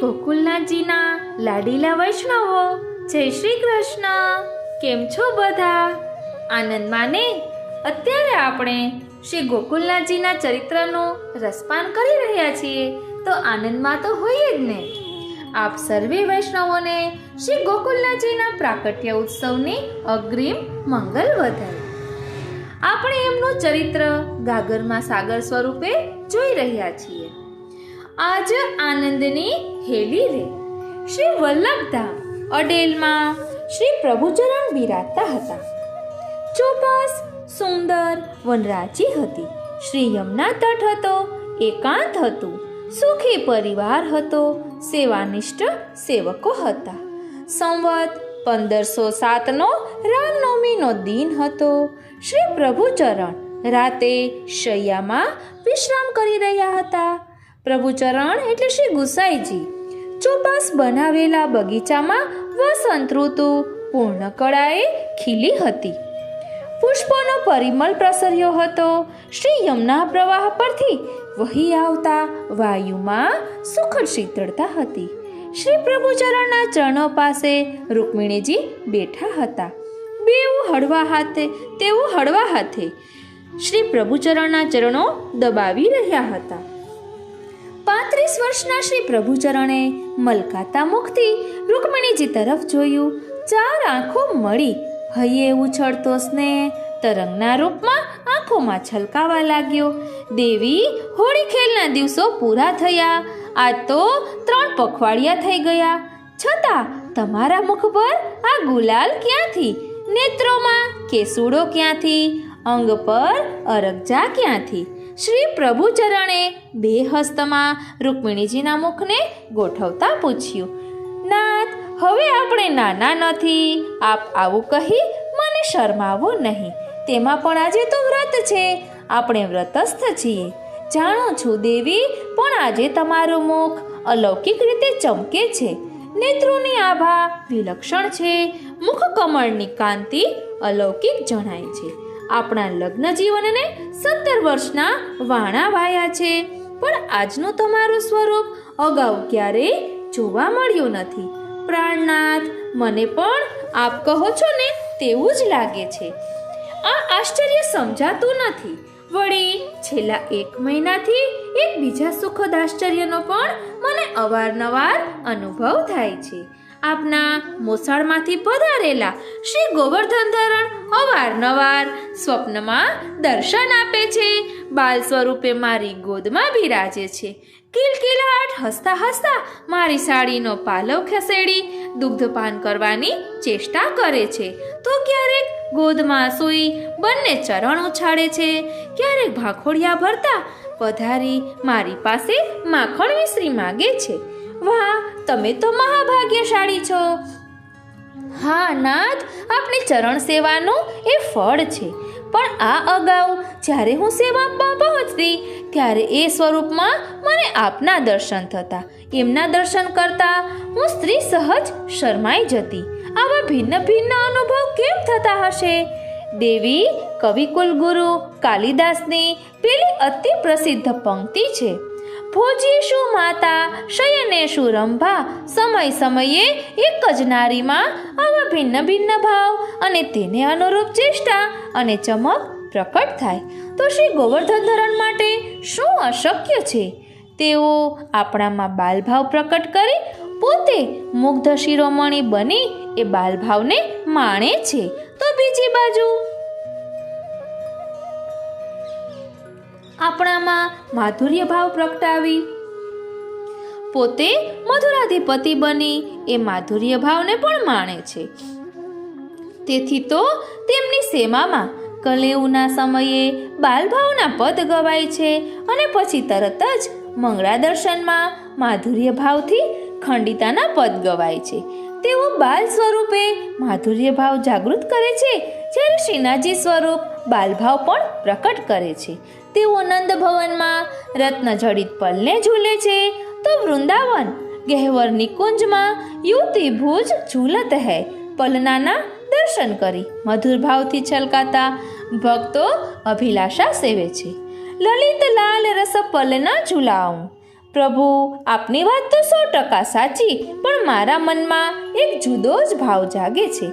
ગોકુલનાથજીના લાડીલા વૈષ્ણવો, જય શ્રી કૃષ્ણ. કેમ છો બધા? આનંદમાં ને? અત્યારે આપણે શ્રી ગોકુલનાથજીના ચરિત્રનું રસપાન કરી રહ્યા છીએ, તો આનંદમાં તો હોઈએ જ ને. આપ સર્વે વૈષ્ણવોને શ્રી ગોકુલનાથજીના પ્રાકટ્ય ઉત્સવની અગ્રિમ મંગલ વધાય. આપણે એમનું ચરિત્ર ગાગરમાં સાગર સ્વરૂપે જોઈ રહ્યા છીએ. આજ આનંદની હેલી રે શ્રી વલ્લભધામ અડેલમાં શ્રી પ્રભુચરણ બિરાજતા હતા. ચોપાસ સુંદર વનરાજી હતી. શ્રી યમુના તટ હતો, એકાંત હતું, સુખી પરિવાર હતો, સેવાનિષ્ઠ સેવકો હતા. સંવત 1507નો રામનવમીનો દિન હતો. શ્રી પ્રભુચરણ રાતે શૈયામાં વિશ્રામ કરી રહ્યા હતા. પ્રભુચરણ એટલે શ્રી ગુસાઈજી ચોપાસ બનાવેલા બગીચામાં વસંત ઋતુ પૂર્ણ કળાએ ખીલી હતી. પુષ્પોનો પરિમળ પ્રસર્યો હતો. શ્રી યમુના પ્રવાહ પરથી વહી આવતા વાયુમાં સુખદ શીતળતા હતી. શ્રી પ્રભુચરણના ચરણો પાસે રૂકમિણીજી બેઠા હતા. તેઓ હળવા હાથે શ્રી પ્રભુચરણના ચરણો દબાવી રહ્યા હતા. 35 વર્ષના શ્રી પ્રભુચરણે મલકાતા મુખથી રૂકમિણીજી તરફ જોયું. 4 આંખો મળી હૈયે ઉછળતો સ્નેહ તરંગના રૂપમાં આંખોમાં છલકાવા લાગ્યો. દેવી, હોળી ખેલના દિવસો પૂરા થયા. આજ તો 3 પખવાડિયા થઈ ગયા, છતાં તમારા મુખ પર આ ગુલાલ ક્યાંથી? નેત્રોમાં કેસુડો ક્યાંથી? અંગ પર અરગજા ક્યાંથી? શ્રી પ્રભુચરણે 2 હસ્તમાં રૂકમિણીજીના મુખને ગોઠવતા પૂછ્યું, નાથ, હવે આપણે નાના નથી. આપ આવું કહી મને શરમાવો નહીં. તેમાં પણ આજે તો વ્રત છે. આપણે વ્રતસ્થ છીએ. જાણું છું દેવી, પણ આજે તમારું મુખ અલૌકિક રીતે ચમકે છે. નેત્રોની આભા વિલક્ષણ છે. મુખ કમળની કાંતિ અલૌકિક જણાય છે. આપણા લગ્ન જીવનને 17 વર્ષના વાણા વાયા છે, પણ આજનું તમારું સ્વરૂપ અગાઉ ક્યારેય જોવા મળ્યું નથી. પ્રાણનાથ, મને પણ આપ કહો છો ને તેવું જ લાગે છે. આ આશ્ચર્ય સમજાતું નથી. વળી છેલ્લા 1 મહિનાથી એક બીજા સુખદ આશ્ચર્યનો પણ મને અવારનવાર અનુભવ થાય છે. આપના મોસાળમાંથી પધારેલા શ્રી ગોવર્ધનધરણ અવારનવાર સ્વપ્નમાં દર્શન આપે છે. બાલ સ્વરૂપે મારી ગોદમાં બિરાજે છે. કિલકિલાટ હસતા હસતા મારી સાડીનો પાલવ ખસેડી દુગ્ધપાન કરવાની ચેષ્ટા કરે છે. તો ક્યારેક ગોદમાં સૂઈ બંને ચરણ ઉછાળે છે. ક્યારેક ભાખોડિયા ભરતા પધારી મારી પાસે માખણ મિશ્રી માગે છે. વાહ, તમે તો મહાભાગ્યશાળી છો. હા નાથ, આપની ચરણ સેવાનું એ ફળ છે. પણ આ અગાઉ જ્યારે હું સેવામાં પહોંચતી ત્યારે એ સ્વરૂપમાં મને આપના દર્શન થતા. એમના દર્શન કરતા હું સ્ત્રી સહજ શરમાઈ જતી. આવા ભિન્ન ભિન્ન અનુભવ કેમ થતા હશે? દેવી, કવિકુલ ગુરુ કાલિદાસની પેલી અતિ પ્રસિદ્ધ પંક્તિ છે, ભોજીશું માતા શયનેશું રંભા. સમય સમયે એક જ નારીમાં આવા ભિન્ન ભિન્ન ભાવ અને તેને અનુરૂપ ચેષ્ટા અને ચમક પ્રકટ થાય તો શ્રી ગોવર્ધનધરણ માટે શું અશક્ય છે? તેઓ આપણામાં બાલભાવ પ્રકટ કરી પોતે મુગ્ધ શિરોમણી બની એ બાલભાવને માણે છે, તો બીજી બાજુ આપણામાં માધુર્ય ભાવ પ્રગટાવી પોતે મધુરાધિપતિ બની એ માધુર્ય ભાવને પણ માણે છે. તેથી તો તેમની સેવામાં કલેઉના સમયે બાલભાવના પદ ગવાય છે અને પછી તરત જ મંગળા દર્શનમાં માધુર્ય ભાવથી ખંડિતાના પદ ગવાય છે. તેઓ બાલ સ્વરૂપે માધુર્ય ભાવ જાગૃત કરે છે, જ્યારે શ્રીનાથજી સ્વરૂપ બાલભાવ પણ પ્રકટ કરે છે. તેઓ નંદ ભવનમાં રત્નજડિત પલને ઝૂલે છે, તો વૃંદાવન ગહેવર નિકુંજમાં યુવતી ભુજ ઝૂલત હૈ પલનાના દર્શન કરી મધુર ભાવથી છલકાતા ભક્તો અભિલાષા સેવે છે. લલિત લાલ રસ પલના ઝુલાઉં પ્રભુ, આપની વાત તો 100% સાચી, પણ મારા મનમાં એક જુદો જ ભાવ જાગે છે.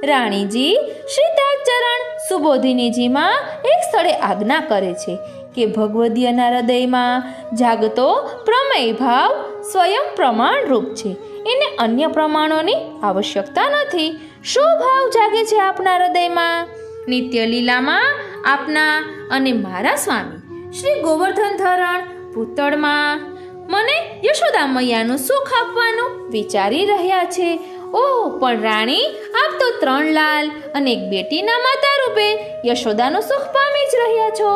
રાણીજી શ્રી તાતચરણ સુબોધિનીજીમાં એક સ્થળે આજ્ઞા કરે છે કે ભગવદીયના હૃદયમાં જાગતો પ્રમેય ભાવ સ્વયં પ્રમાણરૂપ છે, એને અન્ય પ્રમાણોની આવશ્યકતા નથી. શું ભાવ જાગે છે આપના હૃદયમાં? નિત્ય લીલામાં આપના અને મારા સ્વામી શ્રી ગોવર્ધન ધરણ ભૂતળમાં મને યશોદા મૈયાનું સુખ આપવાનું વિચારી રહ્યા છે. ઓહ, પણ રાણી, આપ તો 3 લાલ અને એક બેટીના માતા રૂપે યશોદાનું સુખ પામી જ રહ્યા છો.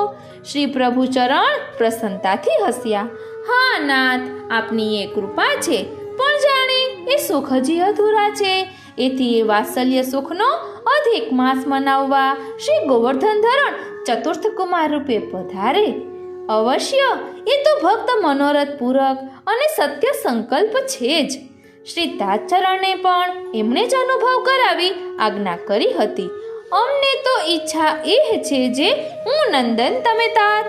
શ્રી પ્રભુ ચરણ પ્રસન્નતાથી હસ્યા. હા નાથ, આપની એ કૃપા છે, પણ જાણે એ સુખ હજી અધૂરા છે. એથી એ વાત્સલ્ય સુખનો અધિક માસ મનાવવા શ્રી ગોવર્ધન ધરણ ચતુર્થ કુમાર રૂપે પધારે. અવશ્ય, એ તો ભક્ત મનોરથ પૂરક અને સત્ય સંકલ્પ છે જ. શ્રી તાતચરણને પણ એમણે જ અનુભવ કરાવી આજ્ઞા કરી હતી. અમને તો ઈચ્છા એ છે જે હું નંદન તમે તાત.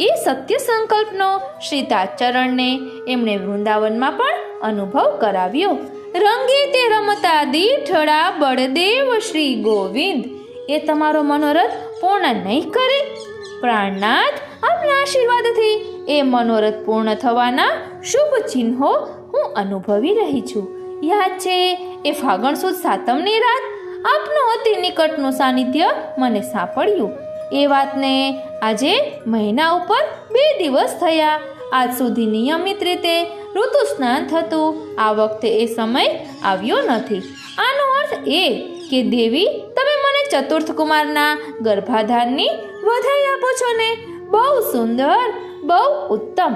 એ સત્ય સંકલ્પનો શ્રી તાતચરણને એમણે વૃંદાવનમાં પણ અનુભવ કરાવ્યો. રંગે તે રમતા દીઠડા બળદેવ શ્રી ગોવિંદ. એ તમારો મનોરથ પૂર્ણ નહીં કરે? પ્રાણનાથ, આપના આશીર્વાદથી એ મનોરથ પૂર્ણ થવાના શુભ ચિહ્નો હું અનુભવી રહી છું. યાદ છે એ ફાગણ સુદ સાતમની રાત આપનું અતિ નિકટનું સાનિધ્ય મને સાંપડ્યું. એ વાતને આજે મહિના ઉપર 2 દિવસ થયા. આજ સુધી નિયમિત રીતે ઋતુ સ્નાન થતું, આ વખતે એ સમય આવ્યો નથી. આનો અર્થ એ કે દેવી, તમે મને ચતુર્થ કુમારના ગર્ભાધાનની વધાઈ આપો છો ને? બહુ સુંદર, બહુ ઉત્તમ.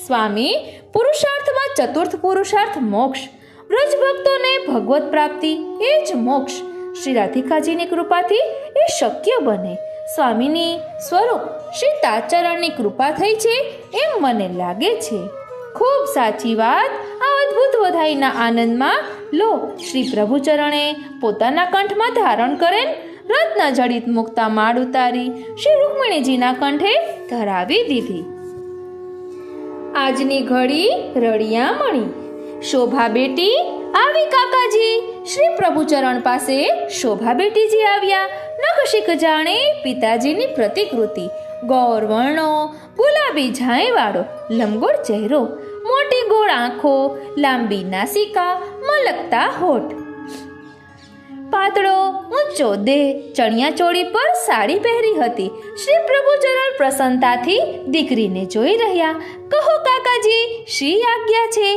સ્વામી, પુરુષાર્થમાં ચતુર્થ પુરુષાર્થ મોક્ષ. બ્રજ ભક્તોને ભગવત પ્રાપ્તિ એ જ મોક્ષ. શ્રી રાધિકાજીની કૃપાથી એ શક્ય બને. સ્વામીની સ્વરૂપ શ્રી તાતચરણની કૃપા થઈ છે એમ મને લાગે છે. ખૂબ સાચી વાત. આ અદ્ભુત વધાઈના આનંદમાં લો, શ્રી પ્રભુચરણે પોતાના કંઠમાં ધારણ કરેલ રત્ન જડિત મુક્તા માળ ઉતારી શ્રી રૂક્મિણીજીના કંઠે ધરાવી દીધી. આજની ઘડી રળિયામણી. શોભા બેટી આવી કાકાજી. શ્રી પ્રભુચરણ પાસે શોભા બેટીજી આવ્યા. નખશિખ જાણે પિતાજીની પ્રતિકૃતિ. ગૌર વર્ણો, ગુલાબી છાંયવાળો લંબગોળ ચહેરો, મોટી ગોળ આંખો, લાંબી નાસિકા, મલકતા હોઠ, પાતળો ઊંચો દેહ, ચણિયા ચોળી પર સાડી પહેરી હતી. શ્રી પ્રભુચરણ પ્રસન્નતાથી દીકરીને જોઈ રહ્યા. કહો કાકાજી, શી આજ્ઞા છે?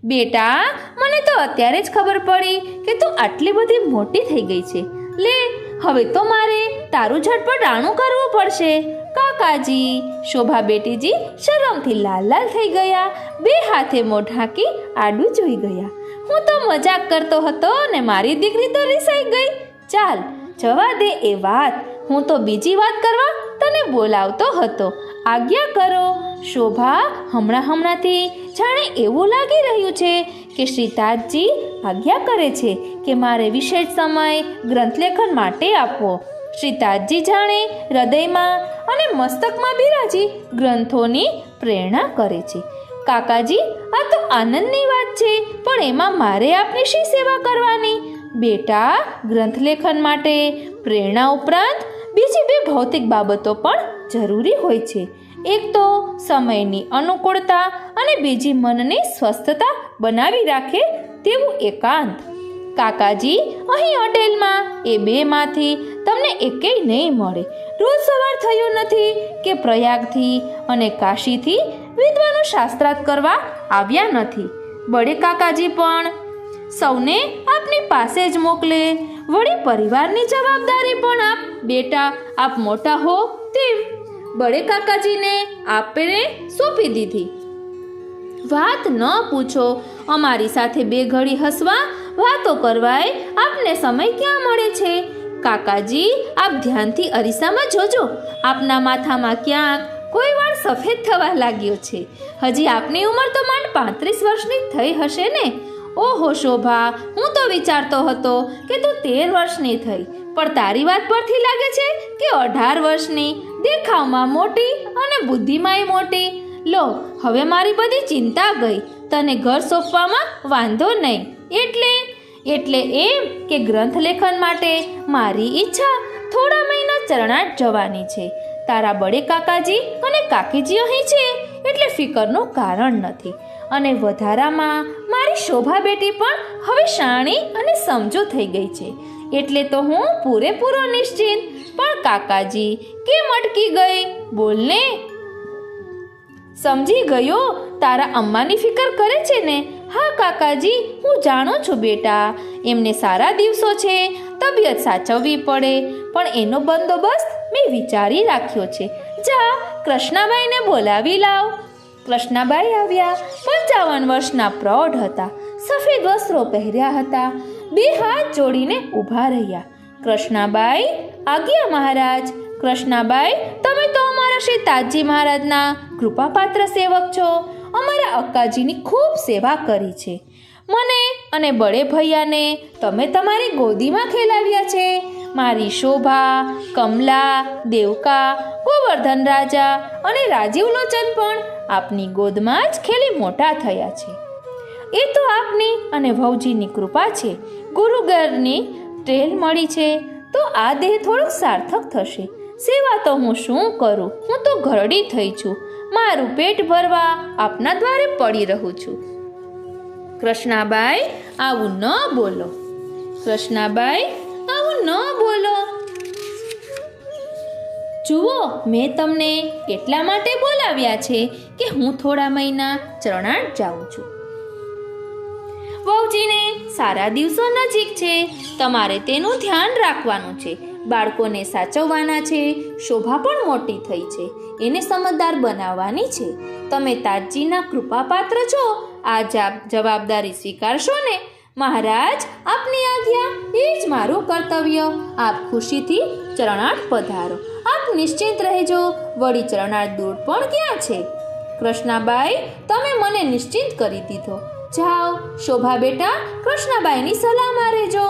બેટા, મને તો અત્યારે જ ખબર પડી કે તું આટલી બધી મોટી થઈ ગઈ છે. લે, હવે તો મારે તારું ઝટપટ રાણું કરવું પડશે. કાકાજી, શોભા બેટીજી શરમથી લાલ લાલ થઈ ગયા. 2 હાથે મોં ઢાંકી આડું જોઈ ગયા. હું તો મજાક કરતો હતો ને મારી દીકરી તો રિસાઈ ગઈ. ચાલ, જવા દે એ વાત. હું તો બીજી વાત કરવા તને બોલાવતો હતો. આજ્ઞા કરો. શોભા, હમણાંથી જાણે એવું લાગી રહ્યું છે કે શ્રી તાતજી આજ્ઞા કરે છે કે મારે વિશેષ સમય ગ્રંથલેખન માટે આપવો. શ્રી તાતજી જાણે હૃદયમાં અને મસ્તકમાં બિરાજી ગ્રંથોની પ્રેરણા કરે છે. કાકાજી, આ તો આનંદની વાત છે, પણ એમાં મારે આપની શી સેવા કરવાની? બેટા, ગ્રંથલેખન માટે પ્રેરણા ઉપરાંત બીજી 2 ભૌતિક બાબતો પણ જરૂરી હોય છે. એક તો સમયની અનુકૂળતા અને બીજી મનની સ્વસ્થતા બનાવી રાખે તેવું એકાંત. કાકાજી, અહીં હોટેલમાં એ 2માંથી તમને એકેય નહીં મળે. રોજ સવાર થયું નથી કે પ્રયાગથી અને કાશીથી વિદ્વાનો શાસ્ત્રાર્થ કરવા આવ્યા નથી. બડે કાકાજી પણ સૌને આપની પાસે જ મોકલે. વળી પરિવારની જવાબદારી પણ આપ બેટા આપ મોટા હો તેમ બડે કાકાજીને આપને સોંપી દીધી. વાત ન પૂછો, અમારી સાથે 2 ઘડી હસવા વાતો કરવાય આપને સમય ક્યાં મળે છે? કાકાજી, આપ ધ્યાનથી અરીસામાં જોજો. આપના માથામાં ક્યાંક કોઈ વાળ સફેદ થવા લાગ્યો છે. હજી આપની ઉંમર તો માંડ 35 વર્ષની થઈ હશે ને? ઓહો શોભા, હું તો વિચારતો હતો કે તું 13 વર્ષની થઈ, પણ તારી વાત પરથી લાગે છે કે 18 વર્ષની. દેખાવમાં મોટી અને બુદ્ધિમાંય મોટી. લો હવે મારી બધી ચિંતા ગઈ, તને ઘર સોંપવામાં વાંધો નહીં. એટલે એમ કે ગ્રંથ લેખન માટે મારી ઈચ્છા થોડા મહિના ચરણાટ જવાની છે. તારા બડે કાકાજી અને કાકીજી અહીં છે એટલે ફિકરનું કારણ નથી. અને વધારામાં મારી શોભા બેટી પણ હવે શાણી અને સમજુ થઈ ગઈ છે, એટલે તો હું પૂરેપૂરો નિશ્ચિંત. પણ કાકાજી કેમ અટકી ગઈ? બોલને. સમજી ગયો, તારા અમ્માની ફિકર કરે છે ને? હા કાકાજી, હું જાણું છું બેટા, એમને સારા દિવસો છે, તબિયત સાચવવી પડે, પણ એનો બંદોબસ્ત મેં વિચારી રાખ્યો છે. જા કૃષ્ણાબાઈને બોલાવી લાવ. કૃષ્ણાબાઈ આવ્યા. 55 વર્ષના પ્રૌઢ હતા, સફેદ વસ્ત્રો પહેર્યા હતા, 2 હાથ જોડીને ઊભા રહ્યા. કૃષ્ણાબાઈ, આજ્ઞા મહારાજ. કૃષ્ણાબાઈ, તમે તો અમારા શ્રી તાજજી મહારાજના કૃપાપાત્ર સેવક છો. અમારા અક્કાજીની ખૂબ સેવા કરી છે. મને અને બળે ભૈયાને તમે તમારી ગોદીમાં ખેલાવ્યા છે. મારી શોભા, કમલા, દેવકા, ગોવર્ધન રાજા અને રાજીવ લોચન પણ આપની ગોદમાં જ ખેલી મોટા થયા છે. એ તો આપની અને ભવજીની કૃપા છે. ગુરુગરની ટેલ મળી છે તો આ દેહ થોડોક સાર્થક થશે. સેવા તો હું શું કરું, હું તો ઘરડી થઈ છું. મારું પેટ ભરવા આપના દ્વારે પડી રહું છું. કૃષ્ણાબાઈ, આવું ન બોલો. કૃષ્ણાબાઈ, આવું ન બોલો. જુઓ, મેં તમને એટલા માટે બોલાવ્યા છે કે હું થોડા મહિના ચરણાટ જાઉં છું. વહુજીને સારા દિવસો નજીક છે, તમારે તેનું ધ્યાન રાખવાનું છે. બાળકોને સાચવવાના છે. શોભા પણ મોટી થઈ છે, એને સમજદાર બનાવવાની છે. તમે તાજજીના કૃપાપાત્ર છો, આ જવાબદારી સ્વીકારશો ને? મહારાજ, આપની આજ્ઞા, એ જ મારું કર્તવ્ય. આપ ખુશીથી ચરણાટ પધારો. આપ નિશ્ચિંત રહેજો. વળી ચરણાટ દૂર પણ ક્યાં છે? કૃષ્ણાબાઈ, તમે મને નિશ્ચિંત કરી દીધો. જાઓ શોભા બેટા, કૃષ્ણાબાઈની સલામમાં રહેજો.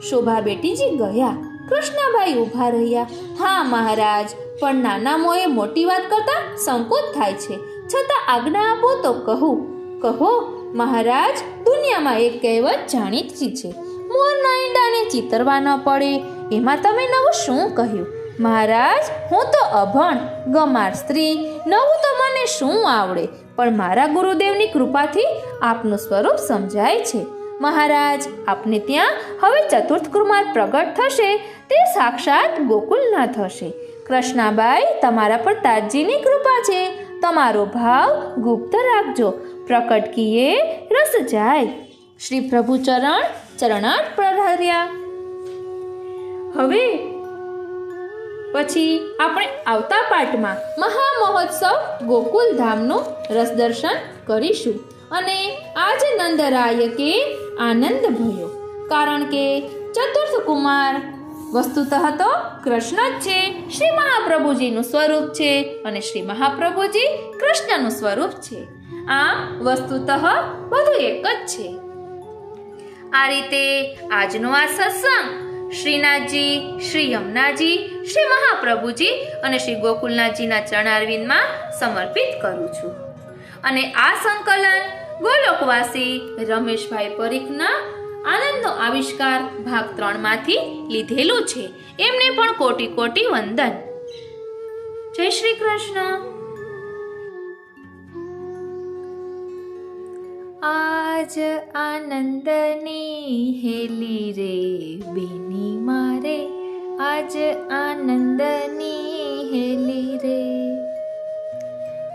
શોભા બેટીજી ગયા. કૃષ્ણાબાઈ ઊભા રહ્યા. હા મહારાજ, પણ નાના મોએ મોટી વાત કરતા સંકોચ થાય છે, છતાં આજ્ઞા આપો તો કહું. કહો મહારાજ. દુનિયામાં એક કહેવત જાણીતી છે, મોરના ઈંડાને ચિતરવા ન પડે. એમાં તમે નવું શું કહ્યું? મહારાજ, હું તો અભણ ગમાર સ્ત્રી, નવું તો મને શું આવડે, પણ મારા ગુરુદેવની કૃપાથી આપનું સ્વરૂપ સમજાય છે. મહારાજ, આપને ત્યાં હવે ચતુર્થ કુમાર પ્રગટ થશે, તે સાક્ષાત ગોકુલના થશે. કૃષ્ણાબાઈ, તમારા પર તાજજીની કૃપા છે. તમારો ભાવ ગુપ્ત રાખજો, પ્રકટ કીએ રસ જાય. શ્રી પ્રભુ ચરણાટ પ્રહર્યા. હવે પછી આપણે આવતા પાઠમાં મહામહોત્સવ ગોકુલધામનું રસ દર્શન કરીશું. અને આજ નંદરાય કે આનંદ ભયો, કારણ કે ચતુર્થ કુમાર વસ્તુતઃ તો કૃષ્ણ જ છે. શ્રી મહાપ્રભુજીનું સ્વરૂપ છે અને શ્રી મહાપ્રભુજી કૃષ્ણનું સ્વરૂપ છે. આમ વસ્તુતઃ બધું એક જ છે. આ રીતે આજનો આ સત્સંગ શ્રીનાથજી, શ્રી યમુનાજી, શ્રી મહાપ્રભુજી અને શ્રી ગોકુલનાથજીના ચરણારવિંદમાં સમર્પિત કરું છું. અને આ સંકલન ગોલોકવાસી રમેશભાઈ પરીખના આનંદનો આવિષ્કાર ભાગ 3 માંથી લીધેલું છે. એમને પણ કોટી કોટી વંદન. જય શ્રી કૃષ્ણ. આજ આનંદની હેલી રે બેની મારે, આજ આનંદની હેલી રે.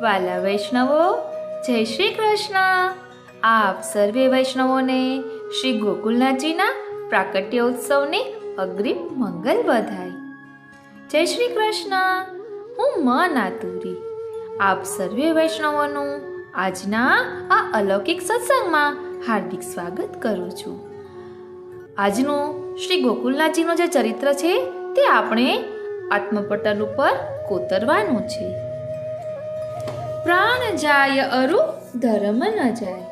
વાલા વૈષ્ણવો, જય શ્રી કૃષ્ણ. આપ સર્વે વૈષ્ણવોને શ્રી ગોકુલનાથજીના પ્રાકટ્ય ઉત્સવની અગ્રિમ મંગલ વધાઈ. જય શ્રી કૃષ્ણ. હું નાતુરી આપ સર્વે વૈષ્ણવોનું આજના આ અલૌકિક સત્સંગમાં હાર્દિક સ્વાગત કરું છું. આજનું શ્રી ગોકુલનાથજીનું જે ચરિત્ર છે તે આપણે આત્મપટલ ઉપર કોતરવાનું છે. પ્રાણ જાય અરુ ધર્મ ન જાય.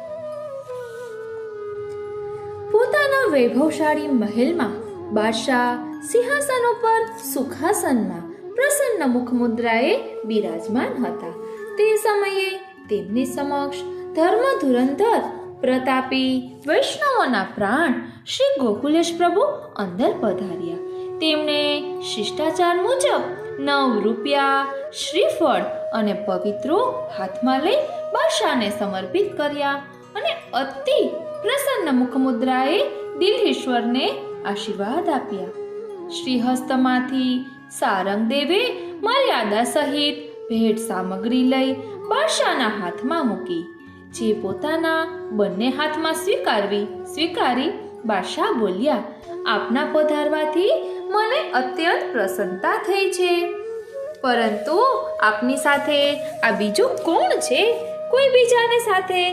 પોતાના વૈભવશાળી મહેલમાં બાદશાહ સિંહાસન ઉપર સુખાસનમાં પ્રસન્ન મુખ મુદ્રાએ બિરાજમાન હતા. તે સમયે તેમની સમક્ષ ધર્મ ધુરંધર પ્રતાપી વૈષ્ણવોના પ્રાણ શ્રી ગોકુલેશ પ્રભુ અંદર પધાર્યા. તેમણે શિષ્ટાચાર મુજબ 9 રૂપિયા, શ્રીફળ અને પવિત્રો હાથમાં લઈ બાદશાહને સમર્પિત કર્યા અને અતિ પ્રસન્ન મુખમુદ્રાએ દિલ્હીશ્વરને આશીર્વાદ આપ્યા. શ્રીહસ્તમાંથી સારંગદેવે મર્યાદા સહિત ભેટ સામગ્રી લઈ બાદશાહના હાથમાં મૂકી, જે પોતાના બંને હાથમાં સ્વીકારી બાદશાહ બોલ્યા, આપના પધારવાથી મને અત્યંત પ્રસન્નતા થઈ છે, પરંતુ આપની સાથે આ બીજું કોણ છે? કોઈ બીજાને સાથે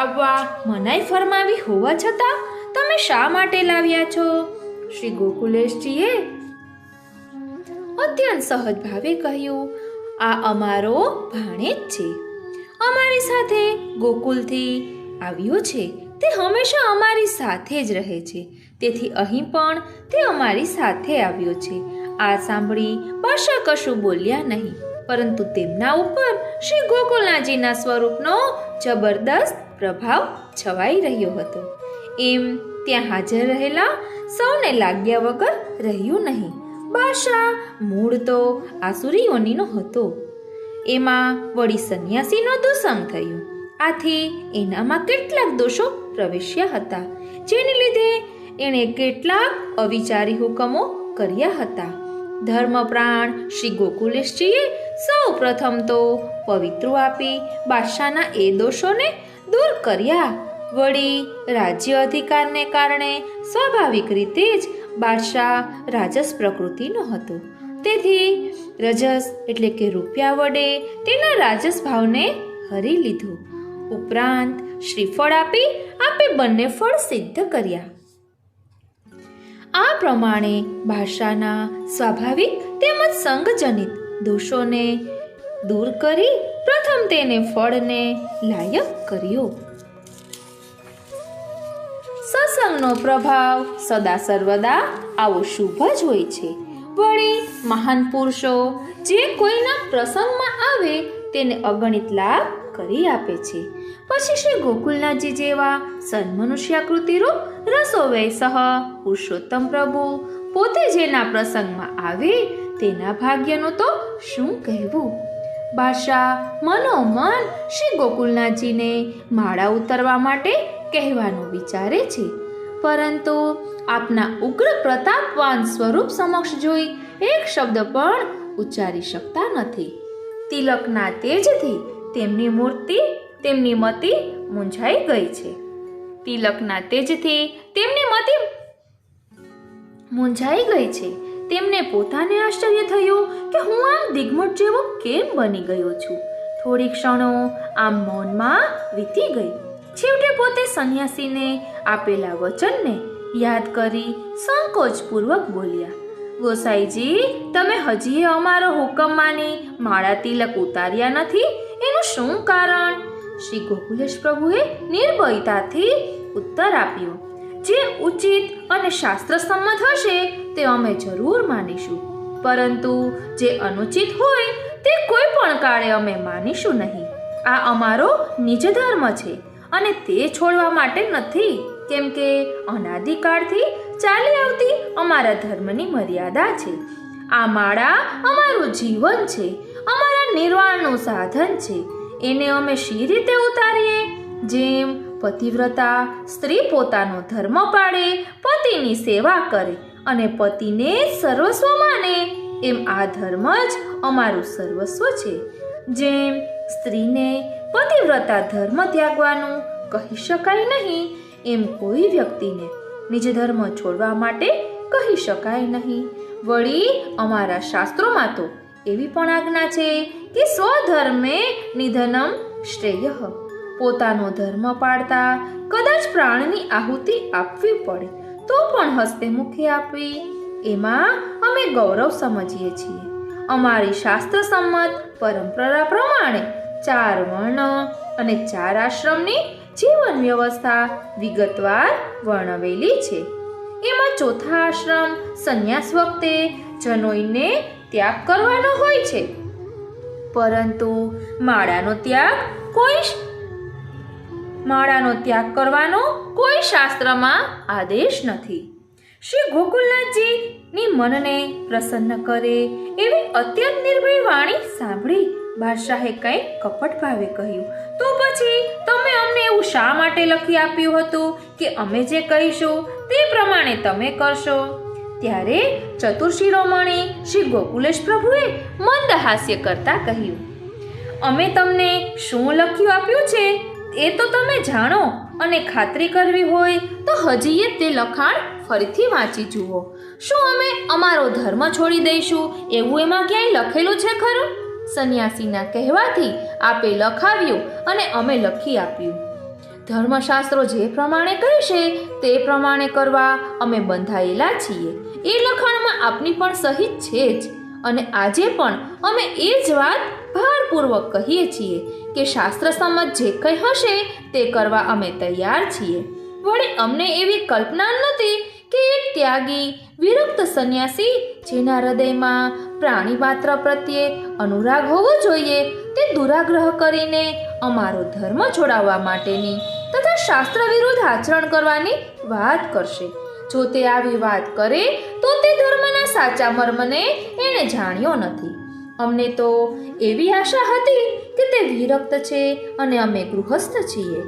આવવા મનાઈ ફરમાવી હોવા છતાં તમે શા માટે લાવ્યા છો? શ્રી ગોકુલેશજીએ અત્યંત સહજ ભાવે કહ્યું, આ અમારો ભાણેજ છે, અમારી સાથે ગોકુલથી આવ્યો છે. તે હંમેશા અમારી સાથે જ રહે છે, તેથી અહીં પણ તે અમારી સાથે આવ્યો છે. આ સાંભળી બાદશાહ કશું બોલ્યા નહીં, પરંતુ તેમના ઉપર શ્રી ગોકુલનાથજીના સ્વરૂપનો જબરદસ્ત પ્રભાવ છવાઈ રહ્યો હતો. એમ ત્યાં હાજર રહેલા સૌને લાગ્યા વગર રહ્યું નહીં. બાદશાહ મૂળ તો આસુરી યોનિનો હતો, એમાં વળી સંન્યાસીનો દુસંગ થયું. આથી એનામાં કેટલાક દોષો પ્રવેશ્યા હતા, જેને લીધે એણે કેટલાક અવિચારી હુકમો કર્યા હતા. ધર્મપ્રાણ શ્રી ગોકુલેશજીએ સૌ પ્રથમ તો પવિત્રો આપી બાદશાહના એ દોષોને દૂર કર્યા. વળી રાજ્ય અધિકારને કારણે સ્વાભાવિક રીતે જ બાદશાહ રાજસ પ્રકૃતિનો હતો, તેથી રજસ એટલે કે રૂપિયા વડે તેના રાજસ ભાવને હરી લીધો. ઉપરાંત શ્રીફળ આપી બંને ફળ સિદ્ધ કર્યા. આ પ્રમાણે બાદશાહના સ્વાભાવિક તેમજ સંગજનિત દોષોને દૂર કરી પ્રથમ તેને ફળને લાયક કર્યો. સત્સંગનો પ્રભાવ સદા સર્વદા આવો શુભ જ હોય છે. વળી મહાન પુરુષો જે કોઈના પ્રસંગમાં આવે તેને અગણિત લાભ કરી આપે છે. પછી શ્રી ગોકુલનાથજી જેવા સન્મનુષ્યાકૃતિરૂપ રસોવૈસહ પુરુષોત્તમ પ્રભુ પોતે જેના પ્રસંગમાં આવે તેના ભાગ્યનું તો શું કહેવું. બાદશાહ મનોમન શ્રી ગોકુલનાથજીને માળા ઉતરવા માટે કહેવાનું વિચારે છે, પરંતુ આપના ઉગ્ર પ્રતાપવાન સ્વરૂપ સમક્ષ જોઈ એક શબ્દ પણ ઉચ્ચારી શકતા નથી. તિલકના તેજથી તેમની મતિ મૂંઝાઈ ગઈ છે. તિલકના તેજથી તેમની મતિ મૂંઝાઈ ગઈ છે. તેમને પોતાને આશ્ચર્ય થયું કે હું આમ દિગ્મટ જેવો કેમ બની ગયો છું. થોડી ક્ષણો આમ મૌનમાં વીતી ગઈ. છેવટે પોતે સંન્યાસીને આપેલા વચનને યાદ કરી સંકોચપૂર્વક બોલ્યા, ગોસાઈજી, તમે હજી અમારો હુકમ માની માળા તિલક ઉતાર્યા નથી, એનું શું કારણ? શ્રી ગોકુલેશ પ્રભુએ નિર્ભયતાથી ઉત્તર આપ્યો, જે ઉચિત અને શાસ્ત્ર સંમત હશે તે અમે જરૂર માનીશું, પરંતુ જે અનુચિત હોય તે કોઈ પણ કાળે અમે માનીશું નહીં. આ અમારો નિજ ધર્મ છે અને તે છોડવા માટે નથી, કેમ કે અનાદિકાળથી ચાલી આવતી અમારા ધર્મની મર્યાદા છે. આ માળા અમારું જીવન છે, અમારા નિર્વાણનું સાધન છે. એને અમે શી રીતે ઉતારીએ? જેમ પતિવ્રતા સ્ત્રી પોતાનો ધર્મ પાળે, પતિની સેવા કરે અને પતિને સર્વસ્વ માને, એમ આ ધર્મ જ અમારું સર્વસ્વ છે. જેમ સ્ત્રીને પતિવ્રતા ધર્મ ત્યાગવાનું કહી શકાય નહીં, એમ કોઈ વ્યક્તિને નિજ ધર્મ છોડવા માટે કહી શકાય નહીં. વળી અમારા શાસ્ત્રોમાં તો એવી પણ આજ્ઞા છે કે સ્વધર્મે નિધનમ શ્રેયઃ. પોતાનો ધર્મ પાળતા કદાચ પ્રાણની આહુતિ આપવી પડે તો પણ હસ્તે મુખે આપવી, એમાં અમે ગૌરવ સમજીએ છીએ. અમારી શાસ્ત્ર સંમત પરંપરા પ્રમાણે 4 વર્ણ અને 4 આશ્રમની જીવન વ્યવસ્થા વિગતવાર વર્ણવેલી છે. એમાં ચોથા આશ્રમ સંન્યાસ વખતે જનોઈને ત્યાગ કરવાનો હોય છે, પરંતુ માળાનો ત્યાગ ત્યાગ કરવાનો કોઈ શાસ્ત્રમાં આદેશ નથી. શ્રી ગોકુલનાથજીની મનને પ્રસન્ન કરે એવી અત્યંત નિર્ભય વાણી સાંભળી બાદશાહે કંઈક કપટ ભાવે કહ્યું, તો પછી તમે અમને એવું શા માટે લખી આપ્યું હતું કે અમે જે કહીશું તે પ્રમાણે તમે કરશો? ત્યારે ચતુર શિરોમણી શ્રી ગોકુલેશ પ્રભુએ મંદ હાસ્ય કરતા કહ્યું, અમે તમને શું લખ્યું આપ્યું છે એ તો તમે જાણો, અને ખાતરી કરવી હોય તો હજીએ તે લખાણ ફરીથી વાંચી જુઓ. શું અમે અમારો ધર્મ છોડી દઈશું એવું એમાં ક્યાંય લખેલું છે ખરું? સંન્યાસીના કહેવાથી આપે લખાવ્યું અને અમે લખી આપ્યું. ધર્મશાસ્ત્રો જે પ્રમાણે કહેશે તે પ્રમાણે કરવા અમે બંધાયેલા છીએ. એ લખાણમાં આપની પણ સહી છે જ, અને આજે પણ અમે એ જ વાત ભારપૂર્વક કહીએ છીએ કે શાસ્ત્ર સંમત જે કંઈ હશે તે કરવા અમે તૈયાર છીએ. વળી અમને એવી કલ્પના નહોતી કે એક ત્યાગી વિરક્ત સંન્યાસી જેના હૃદયમાં પ્રાણી માત્ર પ્રત્યે અનુરાગ હોવો જોઈએ તે દુરાગ્રહ કરીને અમારો ધર્મ છોડાવવા માટેની તથા શાસ્ત્ર વિરુદ્ધ આચરણ કરવાની વાત કરશે. જો તે આવી વાત કરે તો તે ધર્મના સાચા મર્મને એણે જાણ્યો નથી. અમને તો એવી આશા હતી કે તે વિરક્ત છે અને અમે ગૃહસ્થ છીએ,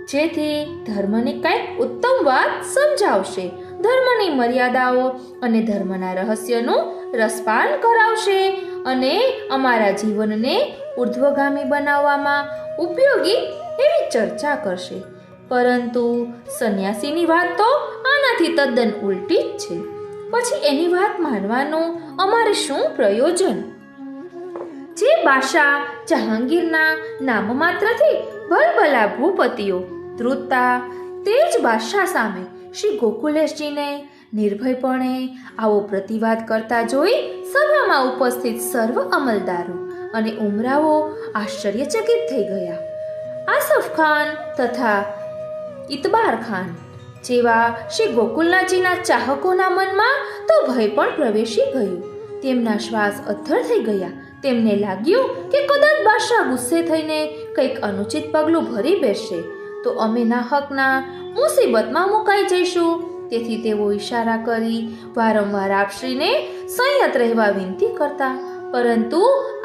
જેથી ધર્મની કંઈક ઉત્તમ વાત સમજાવશે, ધર્મની મર્યાદાઓ અને ધર્મના રહસ્યનું રસપાન કરાવશે અને અમારા જીવનને ઉર્ધ્વગામી બનાવવામાં ઉપયોગી એવી ચર્ચા કરશે. પરંતુ સંન્યાસીની વાત તો આનાથી તદ્દન ઉલટી જ છે. પછી એની વાત માનવાનું અમારે શું પ્રયોજન? જે બાદશાહ જહાંગીરના નામ માત્રથી ભલભલા ભૂપતિઓ ધ્રુજતા તે જ બાદશાહ સામે શ્રી ગોકુલેશજીને નિર્ભયપણે આવો પ્રતિવાદ કરતા જોઈ સભામાં ઉપસ્થિત સર્વ અમલદારો અને ઉમરાવો આશ્ચર્યચકિત થઈ ગયા. આસફ ખાન તથા ઇતબાર ખાન જેવા શ્રી ગોકુલનાથજીના ચાહકોના મનમાં તો ભય પણ પ્રવેશી ગયું. તેમના શ્વાસ અદ્ધર થઈ ગયા. તેમને લાગ્યું કે કદાચ બાદશાહ ગુસ્સે થઈને કંઈક અનુચિત પગલું ભરી બેસશે તો અમે નાહકના મુસીબતમાં મુકાઈ જઈશું. તેથી તેઓ ઈશારા કરી વારંવાર આપશ્રીને સંયત રહેવા વિનંતી કરતા. પરંતુ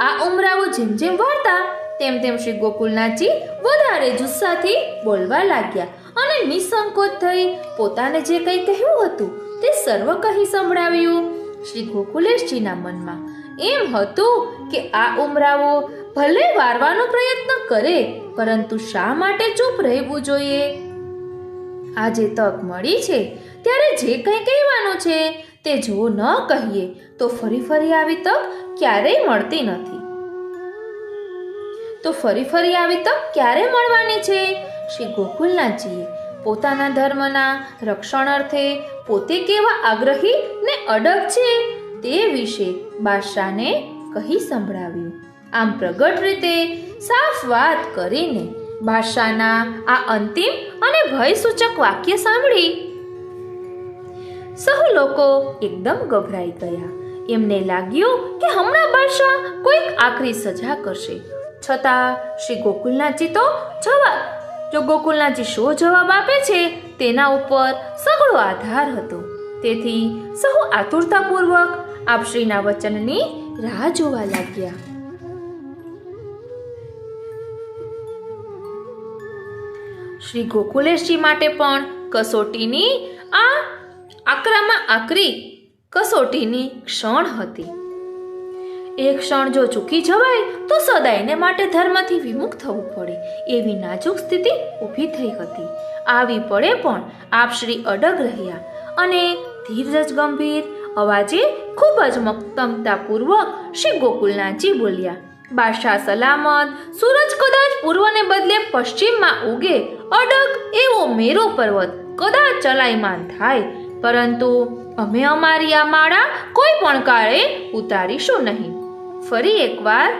આ ઉમરાઓ જેમ જેમ વાળતા તેમ તેમ શ્રી ગોકુલનાથજી વધારે જુસ્સાથી બોલવા લાગ્યા અને નિસંકોચ થઈ પોતાને જે કંઈ કહેવું હતું તે સર્વ કહી સંભળાવ્યું. શ્રી ગોકુલેશજીના મનમાં એમ હતું કે આ ઉમરાઓ ભલે વારવાનો પ્રયત્ન કરે, પરંતુ શા માટે ચૂપ રહેવું જોઈએ? આજે તક મળી છે ત્યારે જે કંઈ કહેવાનું છે તે જો ન કહીએ તો ફરી ફરી આવી તક ક્યારેય મળતી નથી. ક્યારે મળવાની છે? શ્રી ગોકુલનાથજીએ પોતાના ધર્મના રક્ષણ અર્થે પોતે કેવા આગ્રહી ને અડગ છે તે વિશે બાદશાહને કહી સંભળાવ્યું. આમ પ્રગટ રીતે સાફ વાત કરીને બાદશાહના આ અંતિમ અને ભયસૂચક વાક્ય સાંભળી સહુ લોકો એકદમ ગભરાઈ ગયા. એમને લાગ્યું કે હમણાં બાદશાહ કોઈક આકરી સજા કરશે. છતાં શ્રી ગોકુલનાથજી શો જવાબ આપે છે તેના ઉપર સઘળો આધાર હતો. તેથી સહુ આતુરતાપૂર્વક આપશ્રીના વચનની રાહ જોવા લાગ્યા. શ્રી ગોકુલેશજી માટે પણ કસોટીની આ આકરામાં આકરી કસોટીની ક્ષણ હતી. એક ક્ષણ જો ચૂકી જવાય તો સદાયને માટે ધર્મથી વિમુખ થવું પડે એવી નાજુક સ્થિતિ ઊભી થઈ હતી. આવી પડે પણ આપશ્રી અડગ રહ્યા અને ધીરજ ગંભીર અવાજે ખૂબ જ મક્તમતાપૂર્વક શ્રી ગોકુલનાથજી બોલ્યા, બાદશાહ સલામત, સૂરજ કદાચ પૂર્વને બદલે પશ્ચિમમાં ઉગે, અડગ એવો મેરુ પર્વત કદાચ ચલાયમાન થાય, પરંતુ અમે અમારી આ માળા કોઈ પણ કાળે ઉતારીશું નહીં. ફરી એકવાર,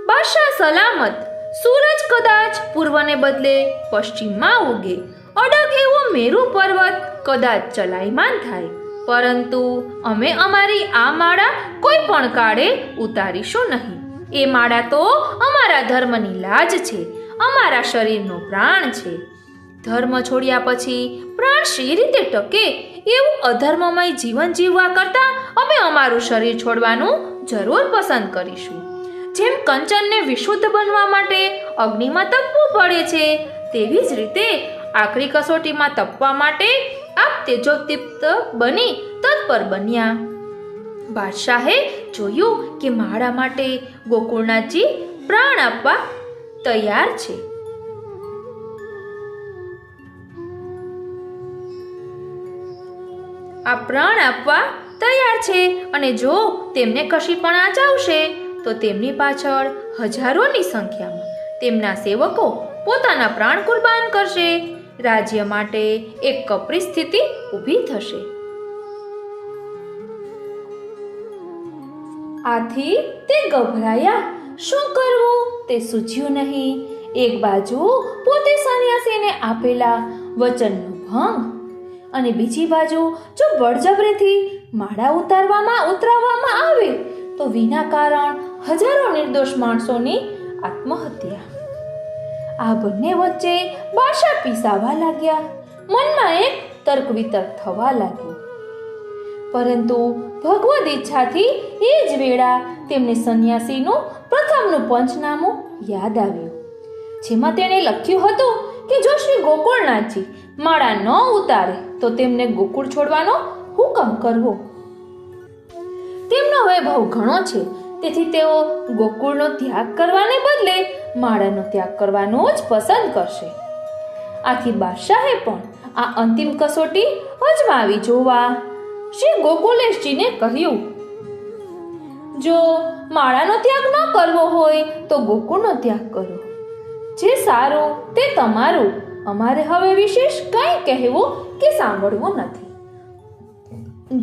બાદશાહ સલામત, સૂરજ કદાચ પૂર્વને બદલે પશ્ચિમમાં ઉગે, અડગ એવો મેરુ પર્વત કદાચ ચલાયમાન થાય, પરંતુ અમે અમારી આ માળા કોઈ પણ કાળે ઉતારીશું નહીં. એ માળા તો અમારા ધર્મની લાજ છે, અમારા શરીરનો પ્રાણ છે. ધર્મ છોડ્યા પછી પ્રાણ શી રીતે ટકે? એવું અધર્મમય જીવન જીવવા કરતાં અમે અમારું શરીર છોડવાનું જરૂર પસંદ કરીશું. જેમ કંચનને વિશુદ્ધ બનવા માટે અગ્નિમાં તપવું પડે છે, તેવી જ રીતે આખરી કસોટીમાં તપવા માટે આપ તેજોદીપ્ત બની તત્પર બન્યા. બાદશાહે જોયું કે માળા માટે ગોકુળનાથજી પ્રાણ આપવા તૈયાર છે. આ પ્રાણ આપવા તૈયાર છે અને જો તેમને કશી પણ આચાવશે તો તેમની પાછળ હજારોની સંખ્યામાં તેમના સેવકો પોતાના પ્રાણ કુરબાન કરશે. રાજ્ય માટે એક કપરી સ્થિતિ ઊભી થશે. આથી તે ગભરાયા. શું કરવું તે સૂઝ્યું નહીં. એક બાજુ પોતે સંન્યાસીને આપેલા વચનનો ભંગ અને બીજી બાજુ જો બળજબરીથી માળા ઉતરાવવામાં આવે તો વિના કારણ હજારો નિર્દોષ માણસોની આત્મહત્યા. આ બંને વચ્ચે બાદશાહ પીસાવા લાગ્યા. મનમાં એક તર્ક વિતર્ક થવા લાગ્યું. પરંતુ ભગવદ ઈચ્છાથી એ જ વેળા તેમને સંન્યાસીનું પ્રથમનું પંચનામું યાદ આવ્યું, જેમાં તેણે લખ્યું હતું કે જો શ્રી ગોકુળનાથજી માળા ન ઉતારે તો તેમને ગોકુળ છોડવાનો હુકમ કરવો. તેમનો વૈભવ ઘણો છે, તેથી તેઓ ગોકુળનો ત્યાગ કરવાને બદલે માળાનો ત્યાગ કરવાનો જ પસંદ કરશે. આથી બાદશાહે પણ આ અંતિમ કસોટી અજમાવી જોવા શ્રી ગોકુલેશજીને કહ્યું, જો માળાનો ત્યાગ ન કરવો હોય તો ગોકુળનો ત્યાગ કરો. જે સારું તે તમારું. અમારે હવે વિશેષ કંઈ કહેવું કે સાંભળવું નથી.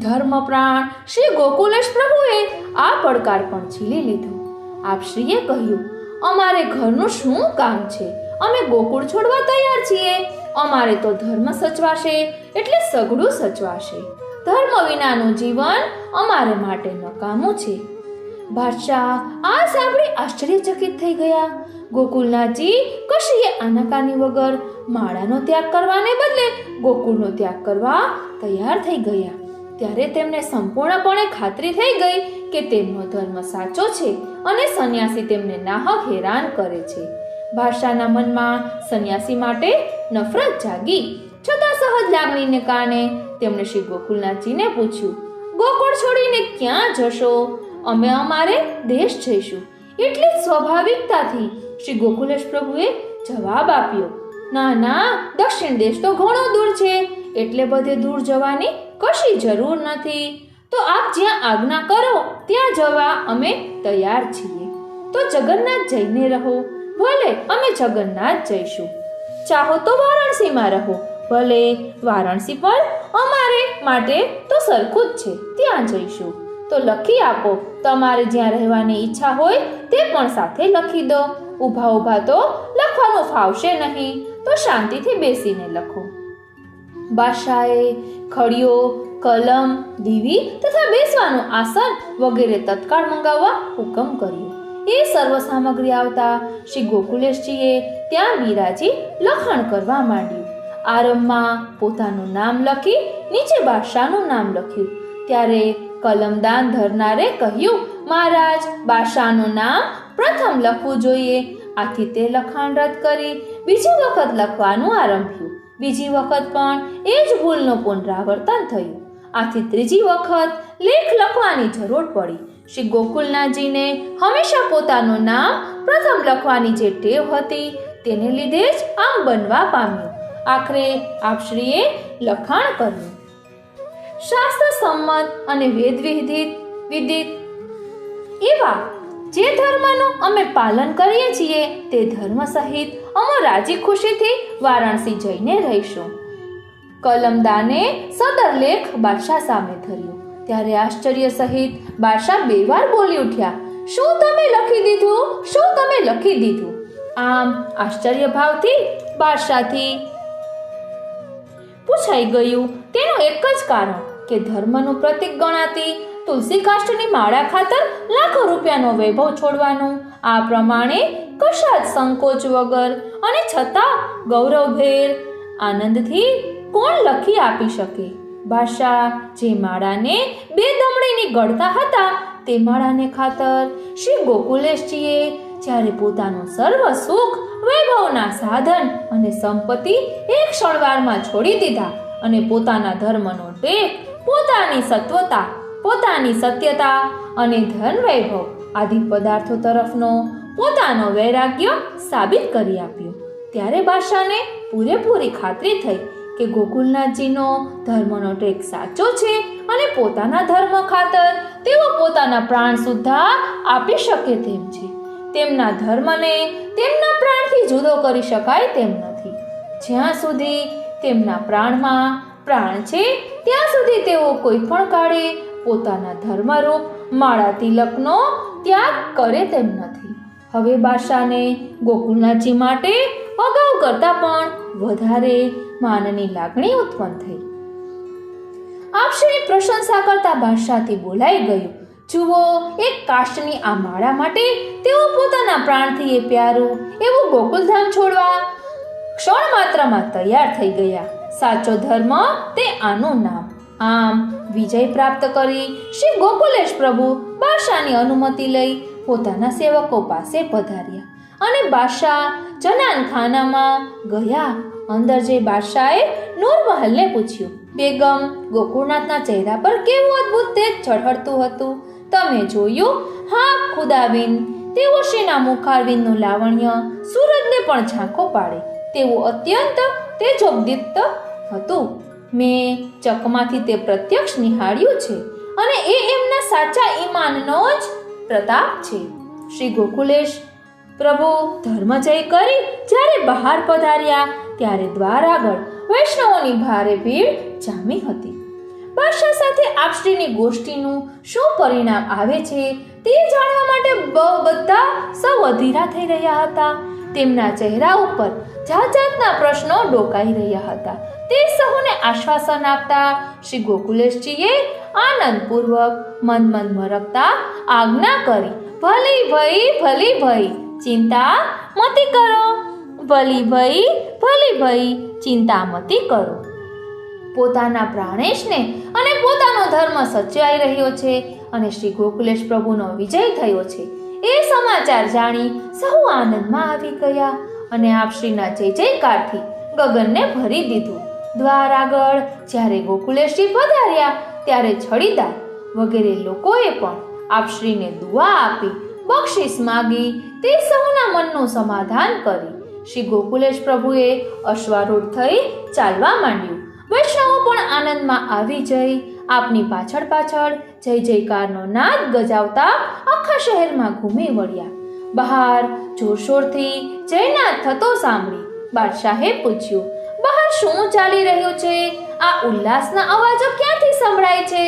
ધર્મપ્રાણ શ્રી ગોકુલેશ પ્રભુએ આ પડકાર પણ ઝીલી લીધો. આપશ્રીએ કહ્યું, અમારે ઘરનું શું કામ છે? અમે ગોકુળ છોડવા તૈયાર છીએ. અમારે તો ધર્મ સચવાશે એટલે સઘળું સચવાશે. ધર્મ વિનાનું જીવન અમારે માટે નકામું છે. બાદશાહ આ સાંભળી આશ્ચર્યચકિત થઈ ગયા. ગોકુળનાથજી કશીએ આનાકાની વગર માળાનો ત્યાગ કરવાને બદલે ગોકુળનો ત્યાગ કરવા તૈયાર થઈ ગયા. ત્યારે તેમને સંપૂર્ણપણે ખાતરી થઈ ગઈ કે તેમનો ધર્મ સાચો છે અને સંન્યાસી તેમને નાહક હેરાન કરે છે. બાદશાહના મનમાં સંન્યાસી માટે નફરત જાગી. છતાં સહજ લાગણીને કારણે તેમણે શ્રી ગોકુળનાથજીને પૂછ્યું, ગોકુળ છોડીને ક્યાં જશો? અમે અમારે દેશ જઈશું. એટલી જ સ્વાભાવિકતાથી શ્રી ગોકુલેશ પ્રભુએ જવાબ આપ્યો, ના ના, દક્ષિણ દેશ તો ઘણો દૂર છે, એટલે બધે દૂર જવાની કશી જરૂર નથી. તો આપ જ્યાં આજ્ઞા કરો ત્યાં જવા અમે તૈયાર છીએ. તો જગન્નાથ જઈને રહો. ભલે, અમે જગન્નાથ જઈશું. ચાહો તો વારાણસીમાં રહો. ભલે, વારાણસી પણ અમારે માટે તો સરખું જ છે, ત્યાં જઈશું. તો લખી આપો. તમારે જ્યાં રહેવાની ઈચ્છા હોય તે પણ સાથે લખી દો. ઊભા ઊભા તો લખવાનું ફાવશે નહીં, તો શાંતિથી બેસીને લખો. બાદશાહે ખડીઓ, કલમ, દીવી તથા બેસવાનું આસન વગેરે તત્કાળ મંગાવવા હુકમ કર્યો. એ સર્વ સામગ્રી આવતા શ્રી ગોકુલેશજીએ ત્યાં બિરાજી લખાણ કરવા માંડ્યું. આરંભમાં પોતાનું નામ લખી નીચે બાદશાહનું નામ લખ્યું. ત્યારે કલમદાન ધરનારે કહ્યું, મહારાજ, બાદશાહનું નામ પ્રથમ લખવું જોઈએ. આથી તે લખાણ રદ કરી બીજી વખત લખવાનું આરંભ્યું. બીજી વખત પણ એ જ ભૂલનું પુનરાવર્તન થયું. આથી ત્રીજી વખત લેખ લખવાની જરૂર પડી. શ્રી ગોકુળનાથજીને હંમેશા પોતાનું નામ પ્રથમ લખવાની જે ટેવ હતી તેને લીધે જ આમ બનવા પામ્યું. આખરે આપશ્રીએ લખાણ કર્યું, શાસ્ત્ર સંમત અને વેદ વિદિત એવા જે ધર્મનું અમે પાલન કરીએ છીએ તે ધર્મ સહિત અમે રાજી ખુશીથી વારાણસી જઈને રહીશું. કલમદાને સદર લેખ બાદશાહ સામે ધર્યો. ત્યારે આશ્ચર્ય સહિત બાદશાહ બે વાર બોલી ઉઠ્યા, શું તમે લખી દીધું? શું તમે લખી દીધું? આમ આશ્ચર્ય ભાવથી બાદશાહથી પૂછાઈ ગયું. તેનું એક જ કારણ કે ધર્મનું પ્રતીક ગણાતી તુલસી કાષ્ટની માળા ખાતર લાખો રૂપિયાનો વૈભવ છોડવાનું આ પ્રમાણે કશા જ સંકોચ વગર અને છતાં ગૌરવભેર આનંદથી કોણ લખી આપી શકે? બાદશાહ જે માળાને બે દમડીની ગળતા હતા તે માળાને ખાતર શ્રી ગોકુલેશજીએ જ્યારે પોતાનું સર્વ સુખ વૈભવના સાધન અને સંપત્તિ એક ક્ષણવારમાં છોડી દીધા અને પોતાના ધર્મનો ટેક, પોતાની સત્વતા, પોતાની સત્યતા અને ધન વૈભવ આદિ પદાર્થો તરફનો પોતાનો વૈરાગ્ય સાબિત કરી આપ્યો, ત્યારે બાદશાહને પૂરેપૂરી ખાતરી થઈ કે ગોકુલનાથજીનો ધર્મનો ટેક સાચો છે અને પોતાના ધર્મ ખાતર તેઓ પોતાના પ્રાણ સુદ્ધા આપી શકે તેમ છે. તેમના ધર્મને તેમના પ્રાણથી જુદો કરી શકાય તેમ નથી. જ્યાં સુધી તેમના પ્રાણમાં પ્રાણ છે ત્યાં સુધી તેઓ કોઈ પણ કાળે પોતાના ધર્મરૂપ માળા તિલકનો ત્યાગ કરે તેમ નથી. હવે બાદશાહને ગોકુલનાથજી માટે અગાઉ કરતા પણ વધારે માનની લાગણી ઉત્પન્ન થઈ. આપશ્રીની પ્રશંસા કરતા બાદશાહથી બોલાઈ ગયું, જુઓ, એક કાષ્ટની આ માળા માટે તેઓ પોતાના પ્રાણથી એ પ્યારું એવું ગોકુલધામ છોડવા ક્ષણ માત્રમાં તૈયાર થઈ ગયા. સાચો ધર્મ તે આનું નામ. આમ વિજય પ્રાપ્ત કરી શ્રી ગોકુલેશ પ્રભુ બાદશાહની અનુમતિ લઈ પોતાના સેવકો પાસે પધાર્યા અને બાદશાહ જનાન ખાનામાં ગયા. અંદર જઈ બાદશાહે નૂરમહલને પૂછ્યું, બેગમ, ગોકુળનાથના ચહેરા પર કેવું અદ્ભુત તેજ ઝળહળતું હતું, તમે જોયું? હા ખુદાબિન, તેઓ શ્રીના મુખારવિંદનું લાવણ્ય સૂરજને પણ ઝાંખો પાડે તેવું અત્યંત તેજોદ્દીપ્ત હતું. મેં ચકમાંથી તે પ્રત્યક્ષ નિહાળ્યું છે અને એ એમના સાચા ઈમાનનો જ પ્રતાપ છે. શ્રી ગોકુલેશ પ્રભુ ધર્મજય કરી જ્યારે બહાર પધાર્યા ત્યારે દ્વાર આગળ વૈષ્ણવોની ભારે ભીડ જામી હતી. બાદશાહ સાથે આપશ્રીની ગોષ્ઠીનું શું પરિણામ આવે છે તે જાણવા માટે બધા સૌ અધીરા થઈ રહ્યા હતા. તેમના ચહેરા ઉપર જાત જાતના પ્રશ્નો ડોકાઈ રહ્યા હતા. તે સૌને આશ્વાસન આપતા શ્રી ગોકુલેશજીએ આનંદપૂર્વક મન મરકતા આજ્ઞા કરી, ભલી ભઈ ચિંતા મતી કરો, ભલી ભઈ ચિંતા મતી કરો. પોતાના પ્રાણેશને અને પોતાનો ધર્મ સચવાઈ રહ્યો છે અને શ્રી ગોકુલેશ પ્રભુનો વિજય થયો છે એ સમાચાર જાણી સહુ આનંદમાં આવી ગયા અને આપશ્રીના જય જયકારથી ગગનને ભરી દીધું. દ્વાર આગળ જ્યારે ગોકુલેશજી પધાર્યા ત્યારે છડીદાર વગેરે લોકોએ પણ આપશ્રીને દુઆ આપી, બક્ષિસ માગી તે સૌના મનનું સમાધાન કરી. શ્રી ગોકુલેશ પ્રભુએ અશ્વારૂઢ થઈ ચાલવા માંડ્યું. વૈષ્ણવો પણ આનંદમાં આવી જઈ આપની પાછળ જય જયકારનો નાદ ગજાવતા આખા શહેરમાં ઘૂમી વળ્યા. બહાર જોરશોરથી જયનાદ થતો સાંભળી બાદશાહે પૂછ્યું, બહાર શું ચાલી રહ્યું છે? આ ઉલ્લાસના અવાજો ક્યાંથી સંભળાય છે?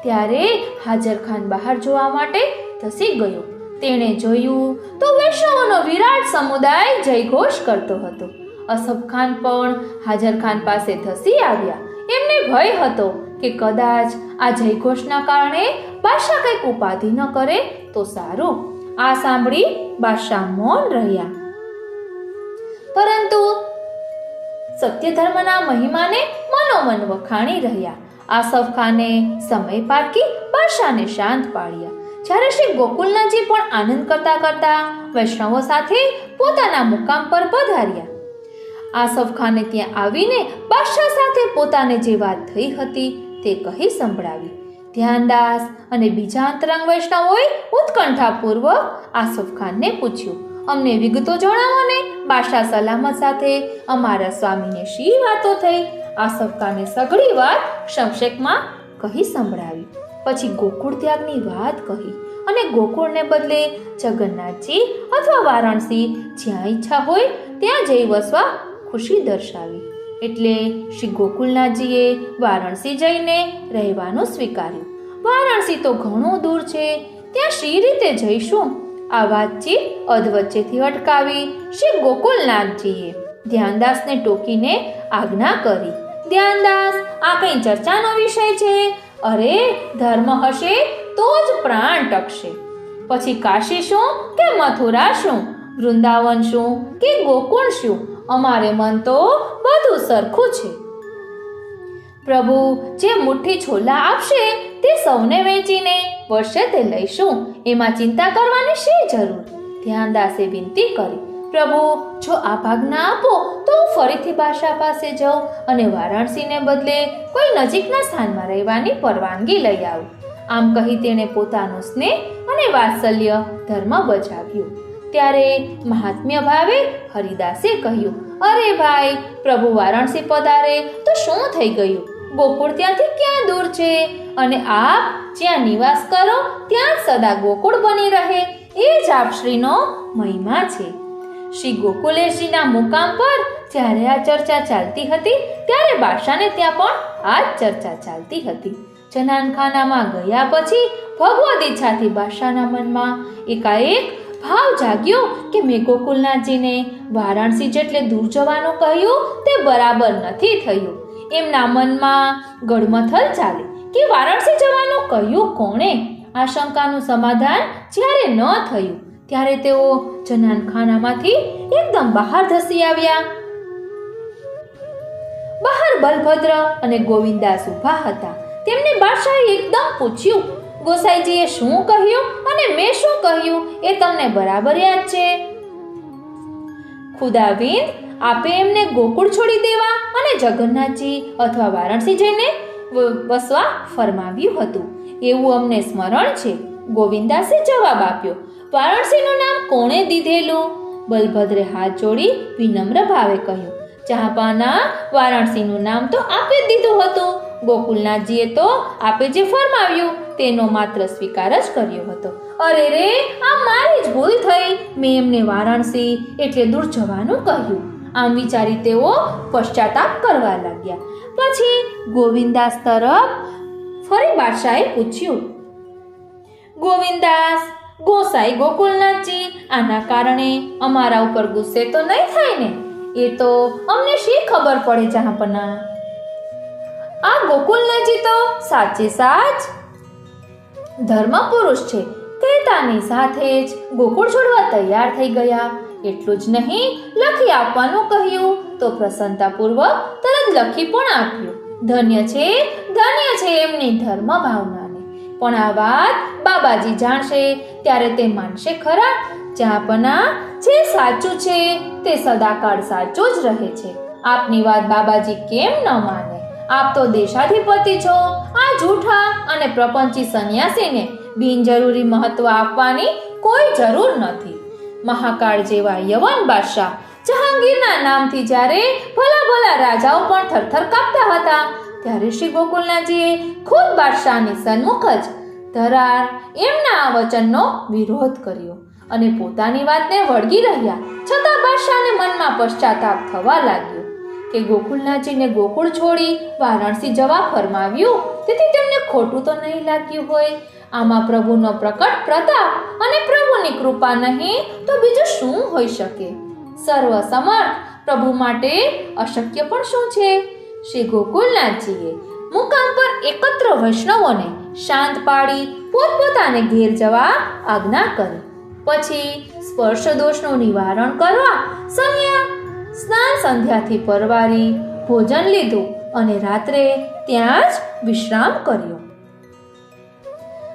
ત્યારે હાજરખાન બહાર જોવા માટે ધસી ગયો. તેણે જોયું તો વૈષ્ણવોનો વિરાટ સમુદાય જયઘોષ કરતો હતો. અસફખાન પણ હાજરખાન પાસે ધસી આવ્યા. એમને ભય હતો કે કદાચ આ જયઘોષના કારણે બાદશાહ કંઈક ઉપાધિ ન કરે તો સારું. આ સાંભળી બાદશાહ મૌન રહ્યા, પરંતુ સત્ય ધર્મના મહિમાને મનોમન વખાણી રહ્યા. આસફખાને સમય પારકી બાદશાહને શાંત પાડ્યા. જ્યારે શ્રી ગોકુલનાથજી પણ આનંદ કરતા વૈષ્ણવો સાથે પોતાના મુકામ પર પધાર્યા. આસફખાને ત્યાં આવીને બાદશાહ સાથે પોતાને જે વાત થઈ હતી તે કહી સંભળાવી. ધ્યાનદાસ અને બીજા અંતરંગ વૈષ્ણવોએ ઉત્કંઠાપૂર્વક આસફખાનને પૂછ્યું, અમને વિગતો જણાવો ને, બાદશાહ સલામત સાથે અમારા સ્વામીને શી વાતો થઈ? આસફખાને સઘળી વાત સંક્ષેપમાં કહી સંભળાવી. પછી ગોકુળ ત્યાગની વાત કહી અને ગોકુળને બદલે જગન્નાથજી અથવા વારાણસી જ્યાં ઈચ્છા હોય ત્યાં જઈ વસવા ખુશી દર્શાવી. એટલે શ્રી ગોકુલનાથજીએ વારાણસી જઈને રહેવાનું સ્વીકાર્યું. વારાણસી તો ઘણું દૂર છે, ત્યાં શી રીતે જઈશું? આ વાતચીત અધવચ્ચેથી અટકાવી શ્રી ગોકુલનાથજીએ ધ્યાનદાસને ટોકીને આજ્ઞા કરી, ધ્યાનદાસ, આ કઈ ચર્ચાનો વિષય છે? અરે, ધર્મ હશે તો જ પ્રાણ ટકશે. પછી કાશી શું કે મથુરા શું, વૃંદાવન શું કે ગોકુળ શું, અમારે મન તો બધું સરખું છે. પ્રભુ જે મુઠ્ઠી છોલા આપશે તે સૌને વેચીને વર્ષે તે લઈશું, એમાં ચિંતા કરવાની શી જરૂર? ધ્યાનદાસે વિનંતી કરી, પ્રભુ જો આ ભાગ ના આપો તો હું ફરીથી બાદશાહ પાસે જાઉં અને વારાણસીને બદલે કોઈ નજીકના સ્થાનમાં રહેવાની પરવાનગી લઈ આવું. આમ કહી તેણે પોતાનો સ્નેહ અને વાત્સલ્ય ધર્મ બજાવ્યું. ત્યારે મહાત્મ્ય ભાવે હરિદાસે કહ્યું, અરે ભાઈ, પ્રભુ વારાણસી પધારે તો શું થઈ ગયું? ગોકુળ ત્યાંથી ક્યાં દૂર છે, અને આપ જ્યાં નિવાસ કરો ત્યાં સદા ગોકુળ બની રહે, એ જ આપશ્રીનો મહિમા છે. શ્રી ગોકુલેશજીના મુકામ પર જ્યારે આ ચર્ચા ચાલતી હતી ત્યારે બાદશાહને ત્યાં પણ આ જ ચર્ચા ચાલતી હતી. જનાનખાનામાં ગયા પછી ભગવદ ઈચ્છાથી બાદશાહના મનમાં એકાએક ભાવ જાગ્યો કે મેં ગોકુલનાથજીને વારાણસી જેટલે દૂર જવાનું કહ્યું તે બરાબર નથી થયું. એમના મનમાં ગડમથલ ચાલી કે વારાણસી જવાનું કહ્યું કોણે? આ શંકાનું સમાધાન જ્યારે ન થયું ત્યારે તેઓ જનાનખાનામાંથી એકદમ બહાર ધસી આવ્યા. બહાર બલભદ્ર અને ગોવિંદાસ ઊભા હતા. તેમને બાદશાહે એકદમ પૂછ્યું, ગોસાઈજીએ શું કહ્યું અને મેં શું કહ્યું એ તમને બરાબર યાદ છે? ખુદાવિંદ, આપે એમને ગોકુળ છોડી દેવા અને જગન્નાથજી અથવા વારાણસી જઈને વસવા ફરમાવ્યું હતું, એવું અમને સ્મરણ છે. ગોવિંદાસે જવાબ આપ્યો, વારાણસીનું નામ કોણે દીધેલું? બલભદ્રે હાથ જોડી વિનમ્ર ભાવે કહ્યું, જહાંપનાહ, વારાણસીનું નામ તો આપે જ દીધું હતું. ગોકુલનાથજીએ તો આપે જે ફરમાવ્યું તેનો માત્ર સ્વીકાર જ કર્યો હતો. અરે રે, આ મારી જ ભૂલ થઈ. મેં એમને વારાણસી એટલે દૂર જવાનું કહ્યું. આમ વિચારી તેઓ પશ્ચાતાપ કરવા લાગ્યા. પછી ગોવિંદાસ તરફ ફરી બાદશાહે પૂછ્યું, ગોવિંદાસ, ગોસાઈ ગોકુલનાથજી આના કારણે અમારા ઉપર ગુસ્સે તો નહીં થાય ને? એ તો અમને શી ખબર પડે જહાંપનાહ? આ ગોકુલનાથજી તો સાચે સાચ ધર્મ પુરુષ છે. કહેતાની સાથે જ ગોકુળ છોડવા તૈયાર થઈ ગયા. એટલું જ નહીં, લખી આપવાનું કહ્યું તો પ્રસન્નતાપૂર્વક તરત લખી પણ આપ્યું. ધન્ય છે એમની ધર્મ ભાવનાને. પણ આ વાત બાબાજી જાણશે ત્યારે તે માનશે ખરા? જહાંપનાહ, જે સાચું છે તે સદાકાળ સાચું જ રહે છે. આપની વાત બાબાજી કેમ ન માને? આપ તો દેશાધિપતિ છો. આ જૂઠા અને પ્રપંચી સંન્યાસીને બિનજરૂરી મહત્વ આપવાની કોઈ જરૂર નથી. મહાકાળ જેવા યવન બાદશાહ જહાંગીરના નામથી જ્યારે ભલા રાજાઓ પણ થરથર કાપતા હતા ત્યારે શ્રી ગોકુલનાથજીએ ખુદ બાદશાહની સન્મુખ જ ધરાર એમના આ વચનનો વિરોધ કર્યો અને પોતાની વાતને વળગી રહ્યા. છતાં બાદશાહને મનમાં પશ્ચાતાપ થવા લાગ્યો કે ગોકુલનાથજીને ગોકુળ છોડી વારાણસી જવા ફરમાવ્યું, તેથી તેમને ખોટું તો નહીં લાગ્યું હોય. આમાં પ્રભુનો પ્રકટ પ્રતાપ અને પ્રભુની કૃપા નહીં તો બીજું શું હોઈ શકે? સર્વસમર્થ પ્રભુ માટે અશક્ય પણ શું છે? શ્રી ગોકુલનાથજીએ મુકામ પર એકત્ર વૈષ્ણવોને શાંત પાડી પોતપોતાને ઘેર જવા આજ્ઞા કરી. પછી સ્પર્શ દોષનું નિવારણ કરવા સ્નાન સંધ્યાથી પરવારી ભોજન લીધું અને રાત્રે ત્યાં જ વિશ્રામ કર્યો.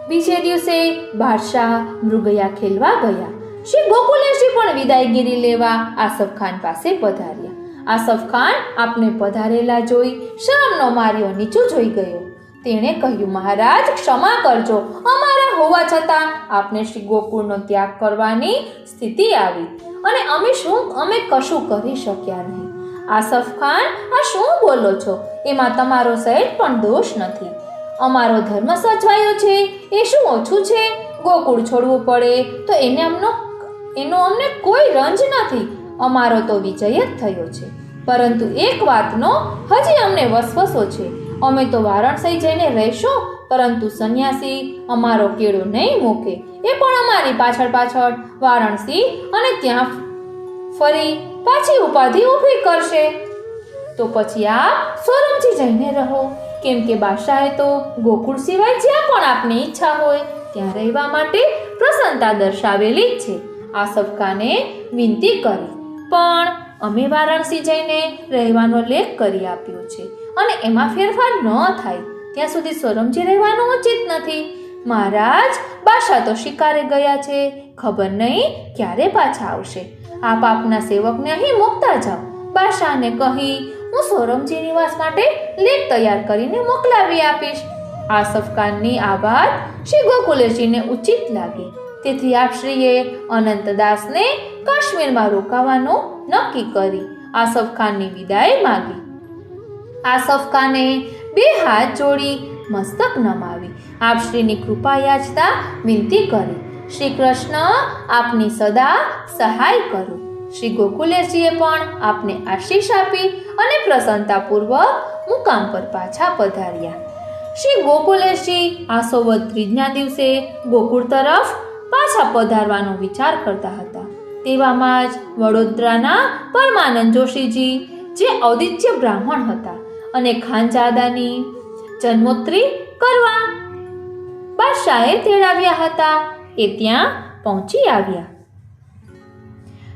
બીજે દિવસે બાદશાહ મૃગયા ખેલવા ગયા. શ્રી ગોકુલેશજી પણ વિદાયગીરી લેવા આસફ ખાન પાસે પધાર્યા. આસફ ખાન આપને પધારેલા જોઈ શરમનો માર્યો નીચું જોઈ ગયો. તેણે કહ્યું, મહારાજ ક્ષમા કરજો, અમારા હોવા છતાં આપને શ્રી ગોકુળનો ત્યાગ કરવાની સ્થિતિ આવી અને અમે કશું કરી શક્યા નહીં. આસફ ખાન, આ શું બોલો છો? એમાં તમારો સહેજ પણ દોષ નથી. અમારો ધર્મ સચવાયો છે એ શું ઓછું છે? ગોકુળ છોડવું પડે તો એનો અમને કોઈ રંજ નથી. અમારો તો વિજય જ થયો છે. પરંતુ એક વાતનો હજી અમને વસવસો છે. અમે તો વારાણસી જઈને રહીશું, પરંતુ સંન્યાસી અમારો કેળો નહીં મૂકે. એ પણ અમારી પાછળ વારાણસી અને ત્યાં ફરી પાછી ઉપાધિ ઊભી કરશે. તો પછી આપ સોરમજી જઈને રહો. કેમ કે બાદશાહે તો ગોકુળ સિવાય જ્યાં પણ આપની ઈચ્છા હોય ત્યાં રહેવા માટે પ્રસન્નતા દર્શાવેલી જ છે. આસફ ખાને વિનંતી કરી, પણ અમે વારાણસી જઈને રહેવાનો લેખ કરી આપ્યો છે અને એમાં ફેરફાર ન થાય ત્યાં સુધી સોરમજી રહેવાનું ઉચિત નથી. મહારાજ, બાદશાહ તો શિકારે ગયા છે, ખબર નહીં ક્યારે પાછા આવશે. આપ આપના સેવકને અહીં મૂકતા જાઓ. બાદશાહને કહી હું સોરમજી નિવાસ માટે લેખ તૈયાર કરીને મોકલાવી આપીશ. આસફ ખાનની આ વાત શ્રી ગોકુલેશજીને ઉચિત લાગી. તેથી આપશ્રીએ અનંતદાસને કાશ્મીરમાં રોકાવાનું નક્કી કરી આસફ ખાનની વિદાય માંગી. આસફ ખાને બે હાથ જોડી મસ્તક નમાવી આપશ્રીની કૃપા યાચતા વિનંતી કરી, શ્રી કૃષ્ણ આપની સદા સહાય કરો. શ્રી ગોકુલેશજીએ પણ આપને આશીષ આપી અને પ્રસન્નતાપૂર્વક મુકામ પર પાછા પધાર્યા. શ્રી ગોકુલેશજી આસોવદ ત્રીજના દિવસે ગોકુળ તરફ પાછા પધારવાનો વિચાર કરતા હતા. તેવામાં જ વડોદરાના પરમાનંદ જોશીજી, જે ઔદિત્ય બ્રાહ્મણ હતા અને ખાનજાદાની જન્મોત્રી કરવા બાદશાહે તેડાવ્યા હતા, એ ત્યાં પહોંચી આવ્યા.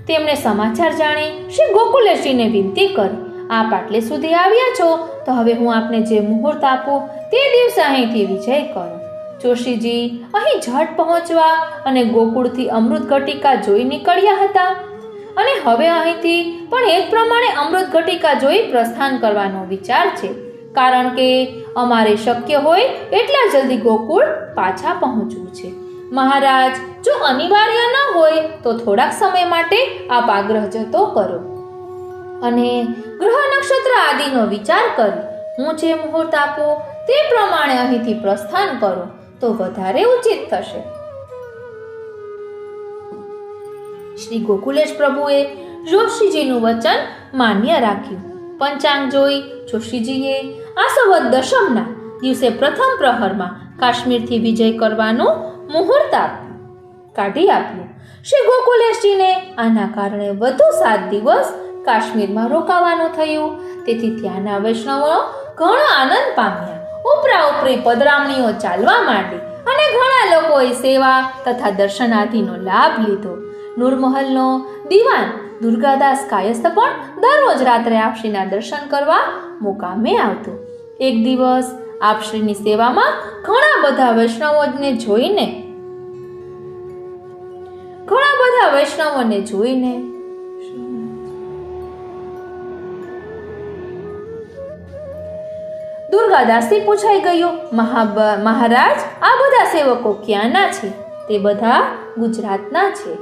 તેમણે સમાચાર જાણી શ્રી ગોકુલેશજીને વિનંતી કરી, આપ આટલે સુધી આવ્યા છો તો હવે હું આપને જે મુહૂર્ત આપું તે દિવસે અહીંથી વિજય કરો. જોશીજી અહીં ઝટ પહોંચવા અને ગોકુળથી અમૃત ઘટિકા જોઈ નીકળ્યા હતા અને હવે અહીંથી પણ એ જ પ્રમાણે અમૃત ઘટિકા જોઈ પ્રસ્થાન કરવાનો વિચાર છે, કારણ કે અમારે શક્ય હોય એટલા જલ્દી ગોકુળ પાછા પહોંચવું છે. મહારાજ, જો અનિવાર્ય ન હોય તો થોડાક સમય માટે આપ આગ્રહ જતો કરો અને ગ્રહ નક્ષત્ર આદિનો વિચાર કરી હું જે મુહૂર્ત આપું તે પ્રમાણે અહીંથી પ્રસ્થાન કરો તો વધારે ઉચિત થશે. શ્રી ગોકુલેશ પ્રભુએ જોશીજીનું વચન માન્ય રાખ્યું. પંચાંગ જોઈ જોશીજીએ આસોવદ દશમના દિવસે પ્રથમ પ્રહરમાં કાશ્મીરથી વિજય કરવાનું મુહૂર્ત કાઢી આપ્યું. શ્રી ગોકુલેશજીને આના કારણે વધુ 7 દિવસ કાશ્મીરમાં રોકાવાનું થયું. તેથી ત્યાંના વૈષ્ણવો ઘણો આનંદ પામ્યા. ઉપરી પધરામણીઓ ચાલવા માંડી અને ઘણા લોકોએ સેવા તથા દર્શનાદિનો લાભ લીધો. નૂરમહલનો દીવાન દુર્ગાદાસ કાયસ્થ પણ દરરોજ રાત્રે આપશ્રીના દર્શન કરવા મુકામે આવતો. એક દિવસ આપશ્રીની સેવામાં ઘણા બધા વૈષ્ણવોને જોઈને દુર્ગાદાસથી પૂછાઈ ગયું, મહારાજ, આ બધા સેવકો ક્યાંના છે? તે બધા ગુજરાતના છે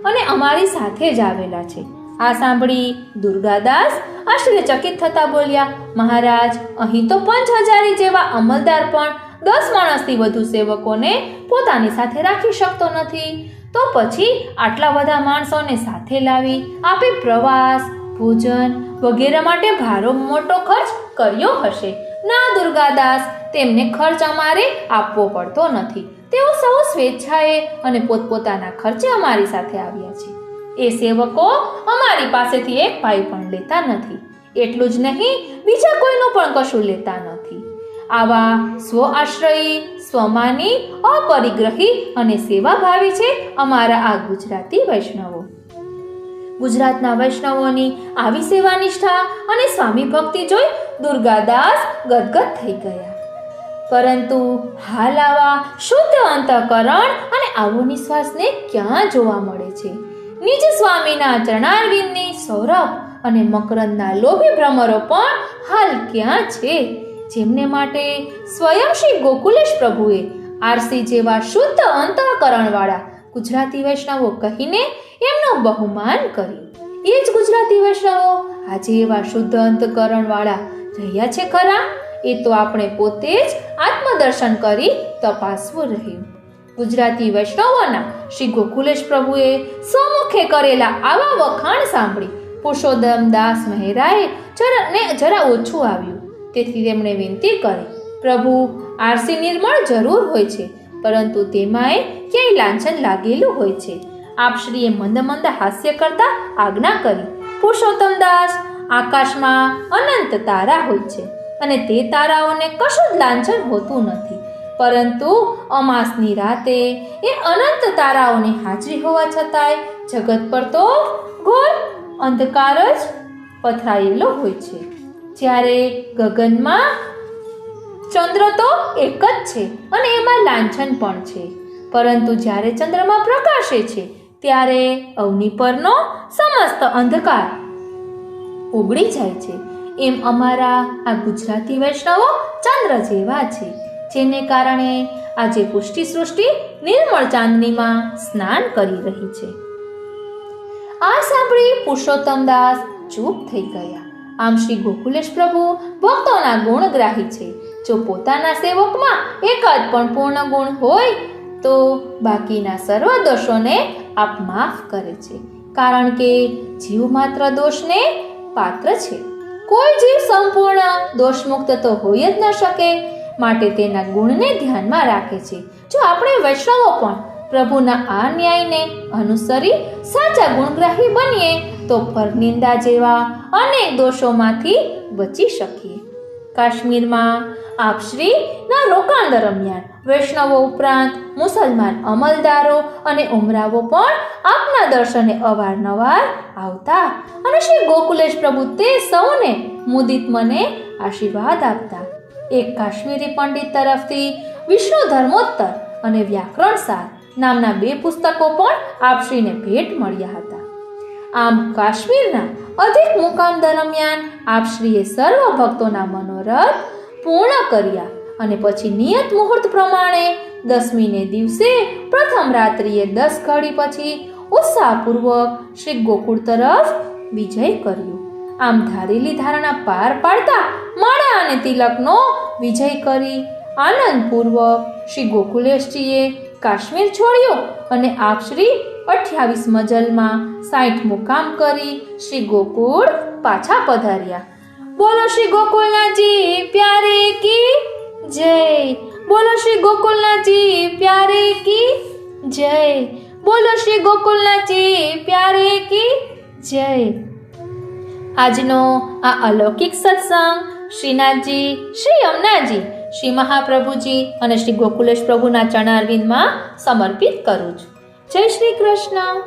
અને અમારી સાથે જ આવેલા છે. આ સાંભળી દુર્ગાદાસ આશ્ચર્યચકિત થતા બોલ્યા, મહારાજ, અહીં તો 5000 જેવા અમલદાર પણ 10 માણસથી વધુ સેવકોને પોતાની સાથે રાખી શકતો નથી. તો પછી આટલા બધા માણસોને સાથે લાવી આપે પ્રવાસ, ભોજન વગેરે માટે ભારો મોટો ખર્ચ કર્યો હશે. ના દુર્ગાદાસ, તેમને ખર્ચ અમારે આપવો પડતો નથી. તેઓ સૌ સ્વેચ્છાએ અને પોતપોતાના ખર્ચે અમારી સાથે આવ્યા છે. એ સેવકો અમારી પાસેથી એક પાઈ પણ લેતા નથી. એટલું જ નહીં, બીજા કોઈનું પણ કશું લેતા નથી. આવા સ્વ આશ્રયી, સ્વમાની, અપરિગ્રહી અને સેવાભાવી છે અમારા આ ગુજરાતી વૈષ્ણવો. ગુજરાતના વૈષ્ણવોની આવી સેવા નિષ્ઠા અને સ્વામી ભક્તિ જોઈ દુર્ગાદાસ ગદગદ થઈ ગયા. પરંતુ હાલ આવા શુદ્ધ અંતઃકરણ અને આવો નિશ્વાસને ક્યાં જોવા મળે છે? નિજ સ્વામીના ચરણારવિંદની સૌરભ અને મકરંદના લોભી ભ્રમરો પણ હાલ ક્યાં છે? જેમને માટે સ્વયં શ્રી ગોકુલેશ પ્રભુએ આરસી જેવા શુદ્ધ અંતઃકરણવાળા ગુજરાતી વૈષ્ણવો કહીને એમનું બહુમાન કર્યું. એ જ ગુજરાતી વૈષ્ણવો આજે એવા શુદ્ધ અંતઃકરણવાળા રહ્યા છે ખરા? એ તો આપણે પોતે જ આત્મદર્શન કરી તપાસવું રહ્યું. ગુજરાતી વૈષ્ણવોના શ્રી ગોકુલેશ પ્રભુએ સ્વમુખે કરેલા આવા વખાણ સાંભળી પુરુષોત્તમ દાસ મહેરાએ જરા ઓછું આવ્યું. તેથી તેમણે વિનંતી કરી, પ્રભુ, આરસી નિર્મળ જરૂર હોય છે, પરંતુ તેમાંય ક્યાંય લાંછન લાગેલું હોય છે. આપશ્રીએ મંદ મંદ હાસ્ય કરતા આજ્ઞા કરી, પુરુષોત્તમ દાસ, આકાશમાં અનંત તારા હોય છે અને તે તારાઓને કશું જ લાંછન હોતું નથી, પરંતુ અમાસની રાતે એ અનંત તારાઓની હાજરી હોવા છતાંય જગત પર તો ઘોર અંધકાર જ પથરાયેલો હોય છે. જ્યારે ગગનમાં ચંદ્ર તો એક જ છે અને એમાં લાંછન પણ છે, પરંતુ જ્યારે ચંદ્રમાં પ્રકાશે છે ત્યારે અવની પરનો સમસ્ત અંધકાર ઉગડી જાય છે. એમ અમારા આ ગુજરાતી વૈષ્ણવો ચંદ્ર જેવા છે, જેને કારણે આજે પુષ્ટિ સૃષ્ટિ નિર્મળ ચાંદનીમાં સ્નાન કરી રહી છે. આ સાંભળી પુરુષોત્તમ દાસ ચૂપ થઈ ગયા. આમ શ્રી ગોકુલેશ પ્રભુ ભક્તોના ગુણગ્રાહી છે. જો પોતાના સેવકમાં એકાદ પણ પૂર્ણ ગુણ હોય તો બાકીના સર્વ દોષોને આપ માફ કરે છે, કારણ કે જીવ માત્ર દોષને પાત્ર છે. કોઈ જીવ સંપૂર્ણ દોષમુક્ત તો હોય જ ન શકે, માટે તેના ગુણને ધ્યાનમાં રાખે છે. જો આપણે વૈષ્ણવો પણ પ્રભુના આ ન્યાયને અનુસરી સાચા ગુણગ્રાહી બનીએ તો પરનિંદા જેવા અનેક દોષોમાંથી બચી શકીએ. કાશ્મીરમાં આપશ્રીના રોકાણ દરમિયાન વૈષ્ણવો ઉપરાંત મુસલમાન અમલદારો અને ઉમરાવો પણ આપના દર્શને અવારનવાર આવતા અને શ્રી ગોકુલેશ પ્રભુ તે સૌને મુદિત મને આશીર્વાદ આપતા. એક કાશ્મીરી પંડિત તરફથી વિષ્ણુ ધર્મોત્તર અને વ્યાકરણ સાર નામના 2 પુસ્તકો પણ આપશ્રીને ભેટ મળ્યા હતા. આમ કાશ્મીરના અધિક મુકામ દરમિયાન આપશ્રીએ સર્વ ભક્તોના મનોરથ પૂર્ણ કર્યા અને પછી નિયત મુહૂર્ત પ્રમાણે 10મીને દિવસે પ્રથમ રાત્રિએ 10 ઘડી પછી ઉત્સાહપૂર્વક શ્રી ગોકુળ તરફ વિજય કર્યો. આમ ધારેલી ધારણા પાર પાડતા માળા અને તિલકનો વિજય કરી આનંદપૂર્વક શ્રી ગોકુલેશજીએ કાશ્મીર છોડ્યો અને આપશ્રી 28 મજલમાં 60 મુકામ કરી શ્રી ગોકુળ પાછા પધાર્યા. બોલો શ્રી ગોકુલનાથજી પ્યારે કી જય. બોલો શ્રી ગોકુલનાથજી પ્યારે કી જય. બોલો શ્રી ગોકુલનાથજી પ્યારે કી જય. આજનો આ અલૌકિક સત્સંગ શ્રીનાથજી, શ્રી યમુનાજી, શ્રી મહાપ્રભુજી અને શ્રી ગોકુલેશ પ્રભુના ચરણારવિંદમાં સમર્પિત કરું છું. જય શ્રી કૃષ્ણ.